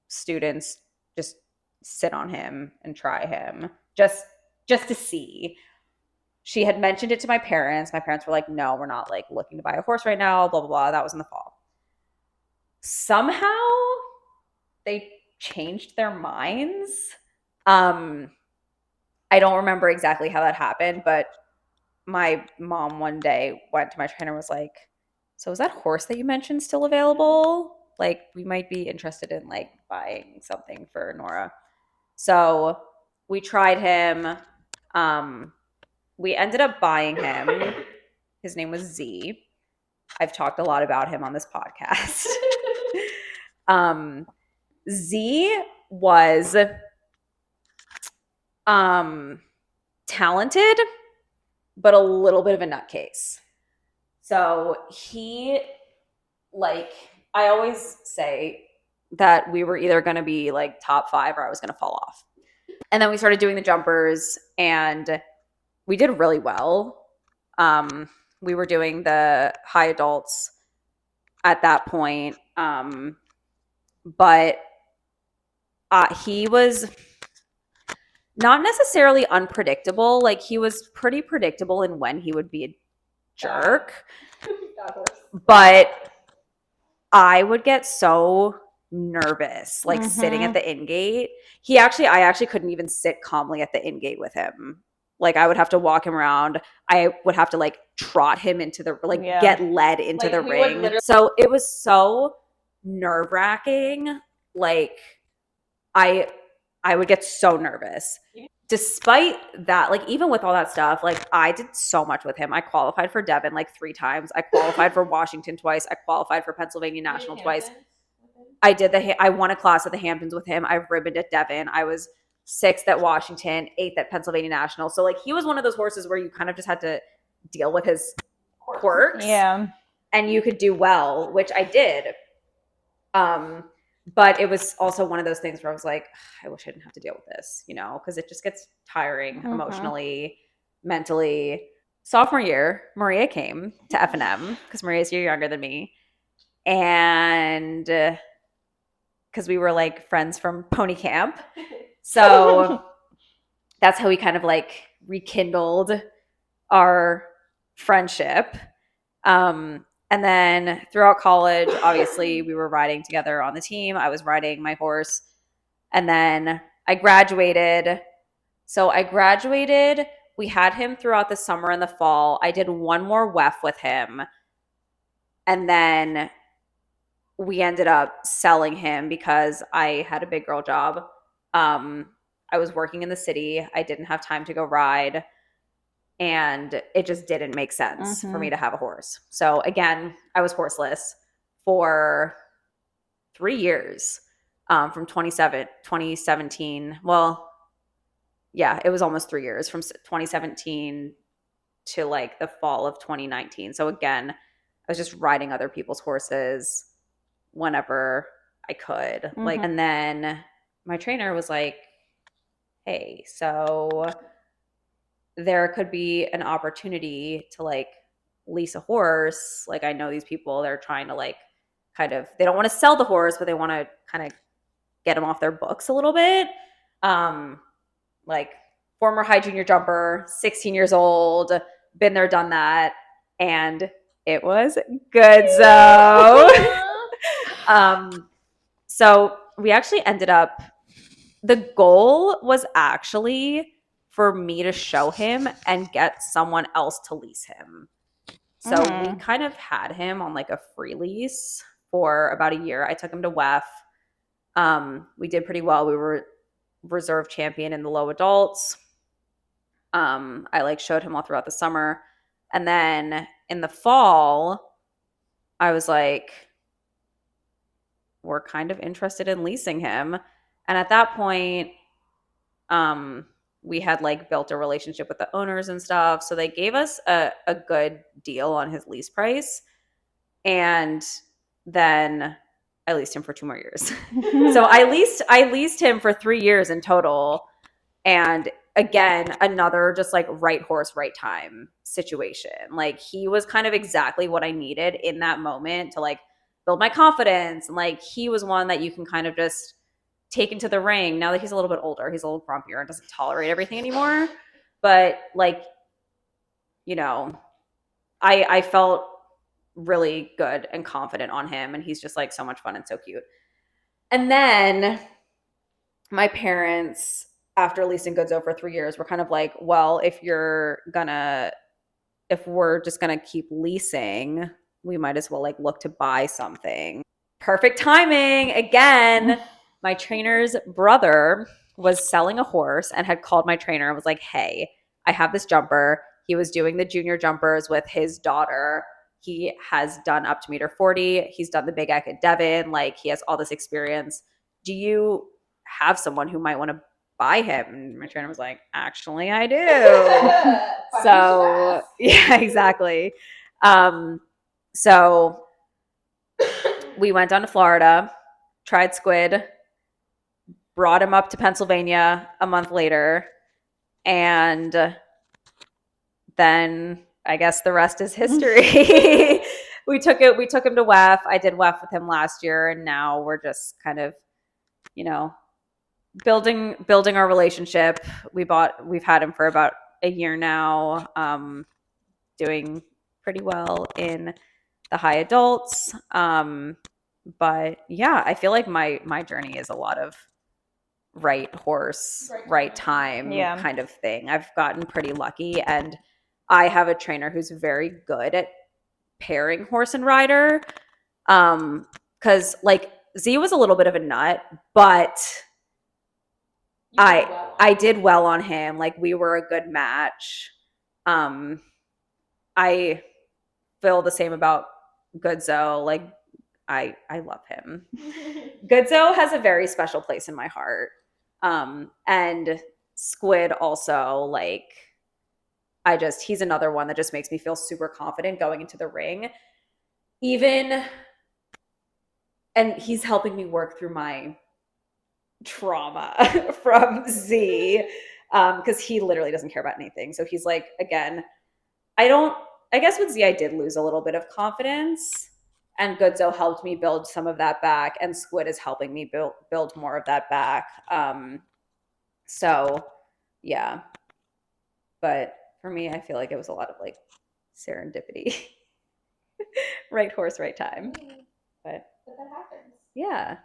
students just sit on him and try him just to see. She had mentioned it to my parents. My parents were like, no, we're not like looking to buy a horse right now, blah, blah, blah. That was in the fall. Somehow they changed their minds. I don't remember exactly how that happened, but my mom one day went to my trainer and was like, so is that horse that you mentioned still available? Like we might be interested in like buying something for Nora. So we tried him. We ended up buying him. His name was Z. I've talked a lot about him on this podcast. Z was talented, but a little bit of a nutcase. So he, like, I always say that we were either going to be like top 5 or I was going to fall off. And then we started doing the jumpers, and we did really well. We were doing the high adults at that point. But he was not necessarily unpredictable. Like, he was pretty predictable in when he would be a jerk. But I would get so nervous, like sitting at the in gate. I actually couldn't even sit calmly at the in gate with him. Like, I would have to walk him around. I would have to like trot him into the get led into the ring. So it was so nerve wracking. Like, I would get so nervous. Despite that, like, even with all that stuff, like, I did so much with him. I qualified for Devon like 3 times. I qualified for Washington twice. I qualified for Pennsylvania National twice. I won a class at the Hamptons with him. I ribboned at Devon. I was 6th at Washington, 8th at Pennsylvania National. So, like, he was one of those horses where you kind of just had to deal with his quirks. Yeah. And you could do well, which I did. But it was also one of those things where I was like, I wish I didn't have to deal with this, you know, because it just gets tiring emotionally, mentally. Sophomore year, Maria came to F&M because Maria's a year younger than me. And because we were like friends from pony camp. So that's how we kind of like rekindled our friendship. And then throughout college, obviously, we were riding together on the team. I was riding my horse. And then I graduated. So I graduated. We had him throughout the summer and the fall. I did one more WEF with him. And then we ended up selling him because I had a big girl job. I was working in the city. I didn't have time to go ride. And it just didn't make sense for me to have a horse. So again, I was horseless for 3 years, from 2017. Well, yeah, it was almost 3 years, from 2017 to like the fall of 2019. So again, I was just riding other people's horses whenever I could. Like, and then my trainer was like, hey, so there could be an opportunity to like lease a horse. Like, I know these people, they're trying to like kind of, they don't want to sell the horse, but they want to kind of get them off their books a little bit. Like, former high junior jumper, 16 years old, been there, done that. And it was good. So we actually ended up, the goal was actually for me to show him and get someone else to lease him. So we kind of had him on like a free lease for about a year. I took him to WEF. We did pretty well. We were reserve champion in the low adults. I like showed him all throughout the summer. And then in the fall, I was like, we're kind of interested in leasing him. And at that point, we had like built a relationship with the owners and stuff. So they gave us a good deal on his lease price. And then I leased him for 2 more years. So I leased him for 3 years in total. And again, another just like right horse, right time situation. Like, he was kind of exactly what I needed in that moment to like build my confidence. And like, he was one that you can kind of just take into the ring. Now that he's a little bit older, he's a little grumpier and doesn't tolerate everything anymore. But like, you know, I felt really good and confident on him, and he's just like so much fun and so cute. And then my parents, after leasing Goodzo for 3 years, were kind of like, well, if we're just gonna keep leasing, we might as well like look to buy something. Perfect timing again. My trainer's brother was selling a horse and had called my trainer and was like, hey, I have this jumper. He was doing the junior jumpers with his daughter. He has done up to meter 40. He's done the big eck at Devon. Like, he has all this experience. Do you have someone who might want to buy him? And my trainer was like, actually, I do. So, yeah, exactly. So we went down to Florida, tried Squid, brought him up to Pennsylvania a month later, and then I guess the rest is history. We took him to WEF. I did WEF with him last year, and now we're just kind of, building our relationship. We've had him for about a year now, doing pretty well in the high adults. But yeah, I feel like my journey is a lot of right horse, right time kind of thing. I've gotten pretty lucky, and I have a trainer who's very good at pairing horse and rider. Because like Z was a little bit of a nut, but I did well on him. Like, we were a good match. I feel the same about Goodzo. Like, I love him. Goodzo has a very special place in my heart. And Squid also, like, he's another one that just makes me feel super confident going into the ring. And he's helping me work through my trauma from Z, because he literally doesn't care about anything. So he's like, again, I guess with Z I did lose a little bit of confidence, and Goodzo helped me build some of that back, and Squid is helping me build more of that back. So yeah, but for me, I feel like it was a lot of like serendipity. Right horse, right time. But that happens. Yeah.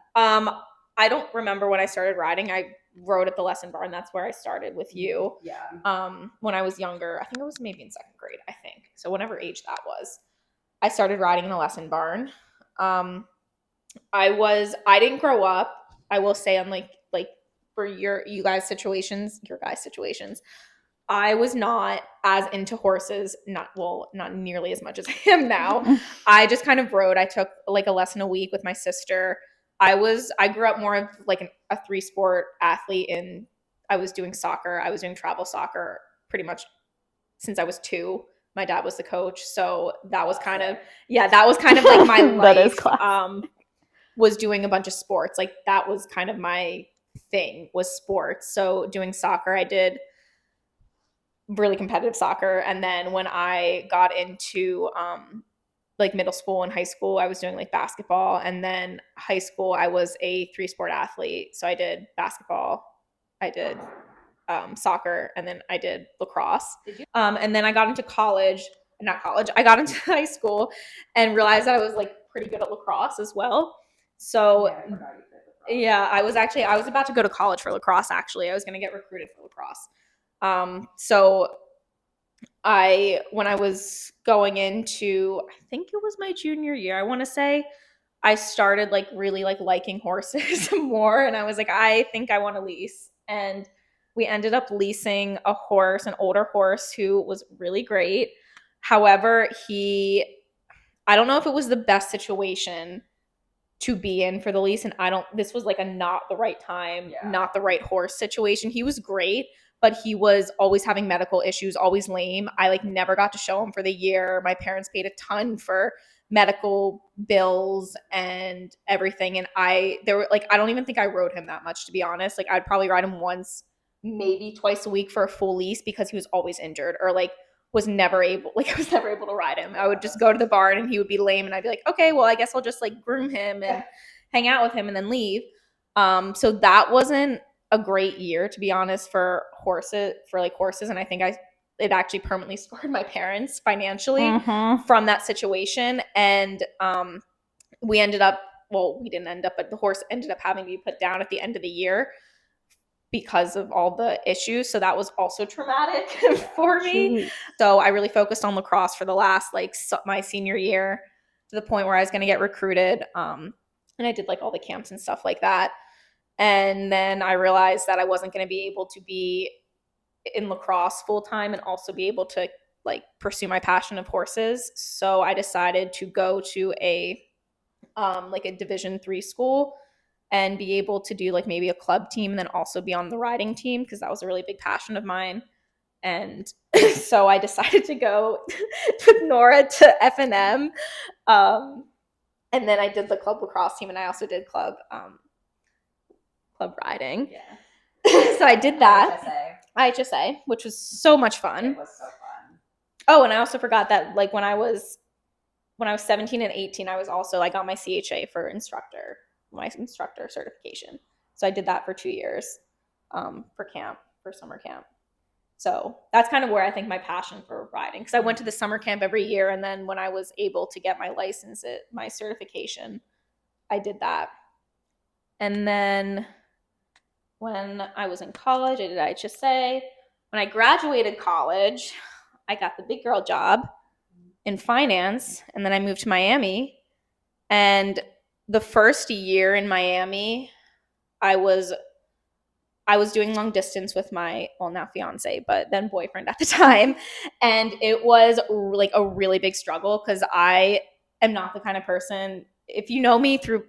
I don't remember when I started riding. I rode at the lesson barn. That's where I started with you. Yeah. When I was younger, I think it was maybe in second grade, I think. So whatever age that was, I started riding in the lesson barn. I didn't grow up, I will say, on like for your guys' situations, I was not as into horses, not nearly as much as I am now. I just kind of rode. I took like a lesson a week with my sister. I grew up more of like a 3-sport athlete, and I was doing soccer. I was doing travel soccer pretty much since I was 2. My dad was the coach. So that was kind of like my life. That is class. Was doing a bunch of sports. Like, that was kind of my thing, was sports. So doing soccer, I did really competitive soccer. And then when I got into like middle school and high school, I was doing like basketball. And then high school, I was a 3-sport athlete. So I did basketball, I did soccer, and then I did lacrosse. And then I got into I got into high school and realized that I was like pretty good at lacrosse as well. So yeah, I was about to go to college for lacrosse. Actually, I was going to get recruited for lacrosse. So when I was going into, I think it was my junior year, I want to say, I started like really like liking horses more, and I was like, I think I want to lease. And we ended up leasing an older horse who was really great. However, I don't know if it was the best situation to be in for the lease, and this was like a not the right time, not the right horse situation. He was great, but he was always having medical issues, always lame. I like never got to show him for the year. My parents paid a ton for medical bills and everything, and I don't even think I rode him that much, to be honest. Like, I'd probably ride him once, maybe twice a week for a full lease, because he was always injured, or like I was never able to ride him. I would just go to the barn and he would be lame, and I'd be like, okay, well, I guess I'll just like groom him and hang out with him and then leave. So that wasn't a great year, to be honest, for horses. And I think it actually permanently scarred my parents financially from that situation. And we didn't end up, but the horse ended up having to be put down at the end of the year because of all the issues. So that was also traumatic for me. So I really focused on lacrosse for the last, my senior year, to the point where I was going to get recruited. And I did like all the camps and stuff like that. And then I realized that I wasn't going to be able to be in lacrosse full time and also be able to like pursue my passion of horses. So I decided to go to a Division III school and be able to do like maybe a club team and then also be on the riding team, because that was a really big passion of mine. And so I decided to go with Nora to F&M. And then I did the club lacrosse team, and I also did club riding. Yeah. So I did that. IHSA, which was so much fun. It was so fun. Oh, and I also forgot that like when I was 17 and 18, I got my CHA for my instructor certification. So I did that for 2 years for summer camp. So that's kind of where I think my passion for riding, because I went to the summer camp every year, and then when I was able to get my license, my certification, I did that. And then when I was in college, I did IHSA. When I graduated college, I got the big girl job in finance, and then I moved to Miami. And the first year in Miami, I was doing long distance with my, well, now fiance, but then boyfriend at the time. And it was like a really big struggle because I am not the kind of person, if you know me through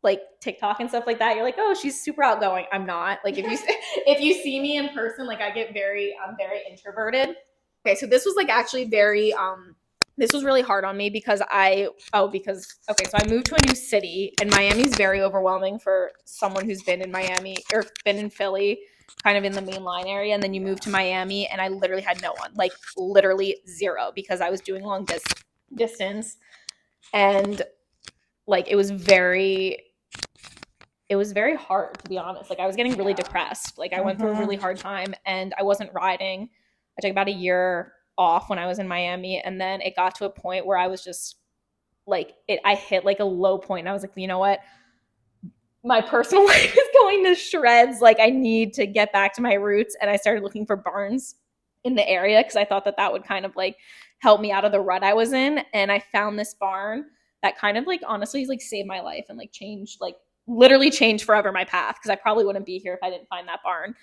like TikTok and stuff like that, you're like, oh, she's super outgoing. I'm not. Like if you see me in person, like I'm very introverted. Okay, so this was like actually this was really hard on me because so I moved to a new city, and Miami's very overwhelming for someone who's been in Miami or been in Philly, kind of in the main line area, and then you move to Miami, and I literally had no one, like literally zero, because I was doing long distance, and like it was very hard, to be honest. Like I was getting really depressed. Like I went through a really hard time, and I wasn't riding. I took about a year off when I was in Miami, and then it got to a point where I was just like I hit like a low point, and I was like, you know what, my personal life is going to shreds. Like I need to get back to my roots. And I started looking for barns in the area because I thought that would kind of like help me out of the rut I was in. And I found this barn that kind of like honestly like saved my life and like literally changed forever my path, because I probably wouldn't be here if I didn't find that barn.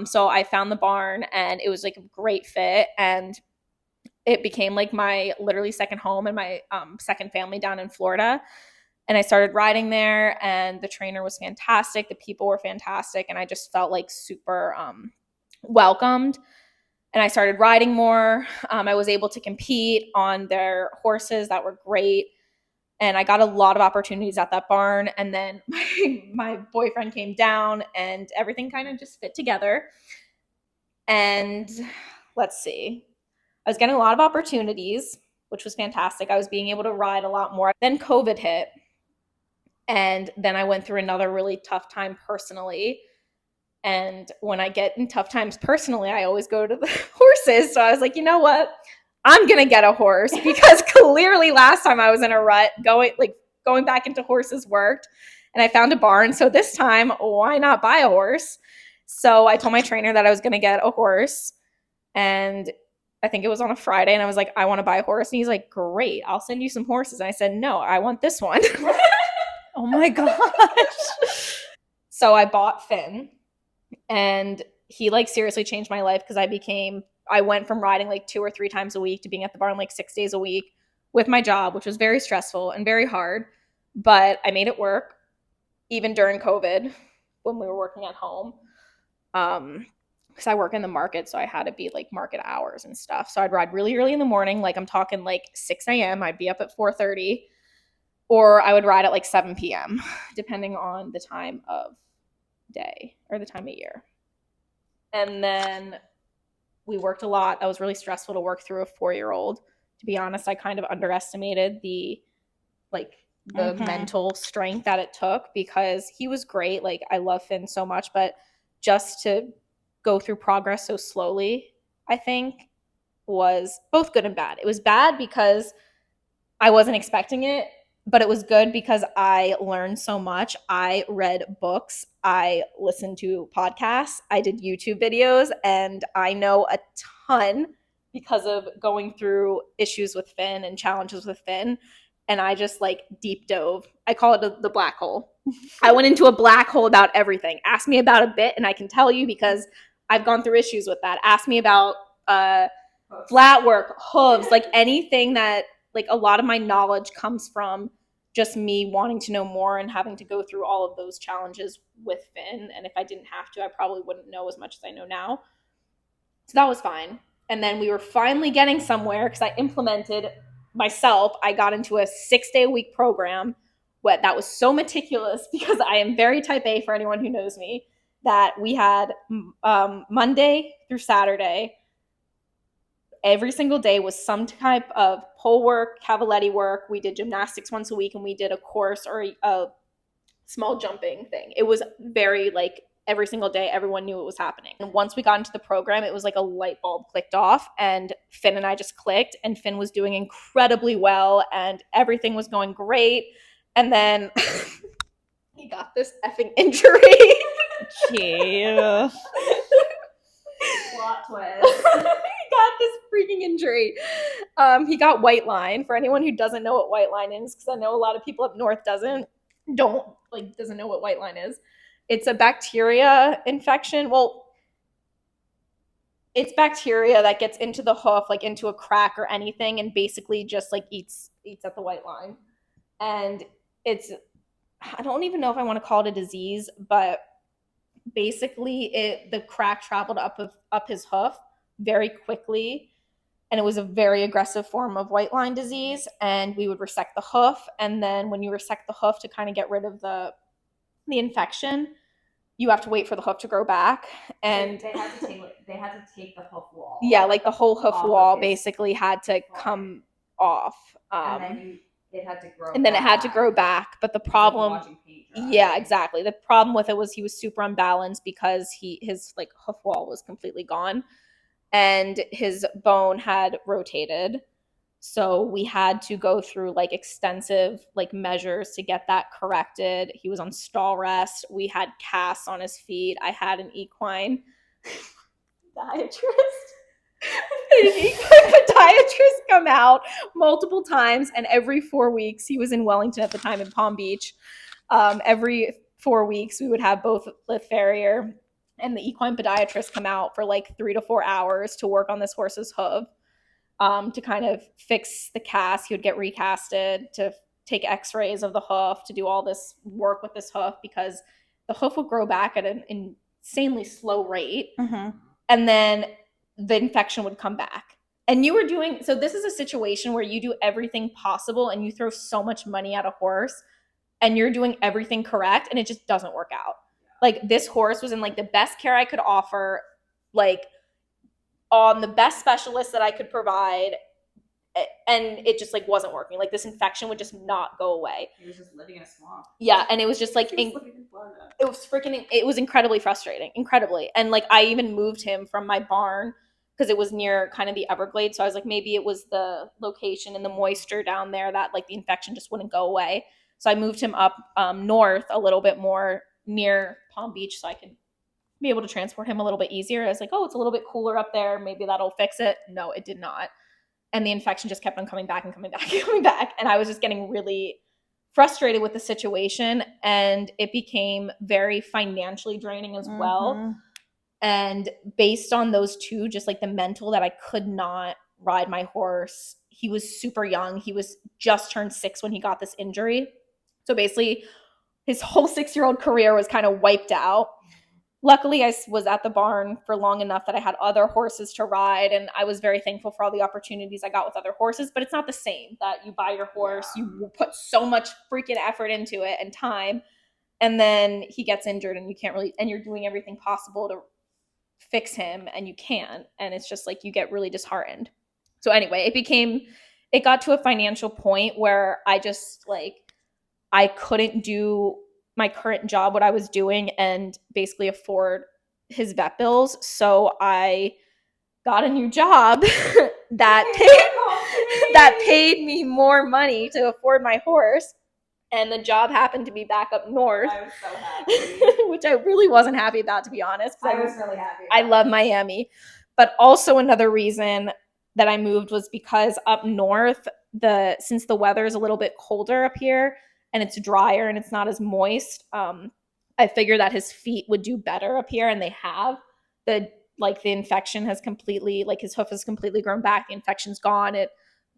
So I found the barn, and it was like a great fit, and it became like my literally second home and my second family down in Florida. And I started riding there, and the trainer was fantastic. The people were fantastic, and I just felt like super welcomed. And I started riding more. I was able to compete on their horses that were great. And I got a lot of opportunities at that barn. And then my boyfriend came down, and everything kind of just fit together. And let's see. I was getting a lot of opportunities, which was fantastic. I was being able to ride a lot more. Then COVID hit. And then I went through another really tough time personally. And when I get in tough times personally, I always go to the horses. So I was like, you know what? I'm going to get a horse, because clearly last time I was in a rut, going back into horses worked, and I found a barn. So this time, why not buy a horse? So I told my trainer that I was going to get a horse, and I think it was on a Friday, and I was like, I want to buy a horse. And he's like, great, I'll send you some horses. And I said, no, I want this one. Oh my gosh. So I bought Finn, and he like seriously changed my life, because I went from riding like 2 or 3 times a week to being at the barn like 6 days a week with my job, which was very stressful and very hard, but I made it work even during COVID when we were working at home. Because I work in the market, so I had to be like market hours and stuff. So I'd ride really early in the morning, like I'm talking like 6 a.m. I'd be up at 4:30, or I would ride at like 7 p.m. depending on the time of day or the time of year. And then we worked a lot. That was really stressful to work through a 4-year-old. To be honest, I kind of underestimated the mental strength that it took, because he was great. Like I love Finn so much, but just to go through progress so slowly, I think was both good and bad. It was bad because I wasn't expecting it, but it was good because I learned so much. I read books, I listened to podcasts, I did YouTube videos, and I know a ton because of going through issues with Finn and challenges with Finn. And I just like deep dove. I call it the black hole. I went into a black hole about everything. Ask me about a bit and I can tell you, because I've gone through issues with that. Ask me about flat work, hooves, like anything that, like a lot of my knowledge comes from just me wanting to know more and having to go through all of those challenges with Finn. And if I didn't have to, I probably wouldn't know as much as I know now. So that was fine. And then we were finally getting somewhere because I implemented myself. I got into a 6-day-a-week program that was so meticulous, because I am very type A for anyone who knows me, that we had Monday through Saturday every single day was some type of pole work, cavaletti work. We did gymnastics once a week, and we did a course or a small jumping thing. It was very like every single day, everyone knew it was happening. And once we got into the program, it was like a light bulb clicked off, and Finn and I just clicked, and Finn was doing incredibly well, and everything was going great. And then he got this effing injury. Gee. Plot twist. He got this freaking injury. He got white line. For anyone who doesn't know what white line is, because I know a lot of people up north doesn't know what white line is. It's a bacteria infection. Well, it's bacteria that gets into the hoof, like into a crack or anything, and basically just like eats at the white line. And I don't even know if I want to call it a disease, but basically the crack traveled up his hoof very quickly, and it was a very aggressive form of white line disease. And we would resect the hoof, and then when you resect the hoof to kind of get rid of the infection, you have to wait for the hoof to grow back. And they had to take the hoof wall. Yeah, like the whole hoof Off wall of his basically had to come off. And then it had to grow. And then it had to grow back. But the problem, Like watching paint dry. yeah, exactly. The problem with it was he was super unbalanced because his like hoof wall was completely gone, and his bone had rotated. So we had to go through like extensive like measures to get that corrected. He was on stall rest. We had casts on his feet. I had an equine podiatrist. An equine podiatrist come out multiple times, and every 4 weeks, he was in Wellington at the time in Palm Beach. Every 4 weeks, we would have both the farrier and the equine podiatrist come out for like 3 to 4 hours to work on this horse's hoof. To kind of fix the cast. He would get recasted, to take x-rays of the hoof, to do all this work with this hoof, because the hoof would grow back at an insanely slow rate. Mm-hmm. And then the infection would come back. And you were so this is a situation where you do everything possible and you throw so much money at a horse and you're doing everything correct and it just doesn't work out. Like, this horse was in like the best care I could offer, like on the best specialist that I could provide, and it just like wasn't working. Like, this infection would just not go away. He was just living in a swamp. Yeah, and it was just like it was incredibly frustrating, and like I even moved him from my barn because it was near kind of the Everglades. So I was like, maybe it was the location and the moisture down there that like the infection just wouldn't go away. So I moved him up north a little bit more near Palm Beach so I could be able to transport him a little bit easier. I was like, oh, it's a little bit cooler up there. Maybe that'll fix it. No, it did not. And the infection just kept on coming back and coming back and coming back. And I was just getting really frustrated with the situation. And it became very financially draining as well. Mm-hmm. And based on those two, just like the mental that I could not ride my horse. He was super young. He was just turned 6 when he got this injury. So basically, his whole 6-year-old career was kind of wiped out. Luckily, I was at the barn for long enough that I had other horses to ride, and I was very thankful for all the opportunities I got with other horses, but it's not the same that you buy your horse, you put so much freaking effort into it and time, and then he gets injured and you can't really, and you're doing everything possible to fix him and you can't, and it's just like you get really disheartened. So anyway, it got to a financial point where I just like, I couldn't do my current job, what I was doing, and basically afford his vet bills. So I got a new job that paid me more money to afford my horse. And the job happened to be back up north. I was so happy. Which I really wasn't happy about, to be honest. I was really happy. I love Miami. But also another reason that I moved was because up north, since the weather is a little bit colder up here, and it's drier and it's not as moist, I figured that his feet would do better up here, and they have. The infection has completely, like, his hoof has completely grown back. The infection's gone.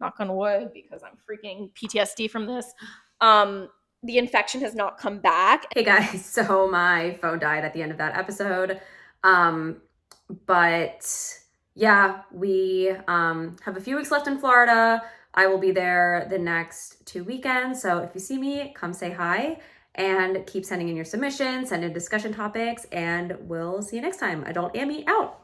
Knock on wood, because I'm freaking PTSD from this. The infection has not come back. Hey guys, so my phone died at the end of that episode. But yeah, we have a few weeks left in Florida. I will be there the next 2 weekends. So if you see me, come say hi and keep sending in your submissions, send in discussion topics, and we'll see you next time. Adult Ammy out.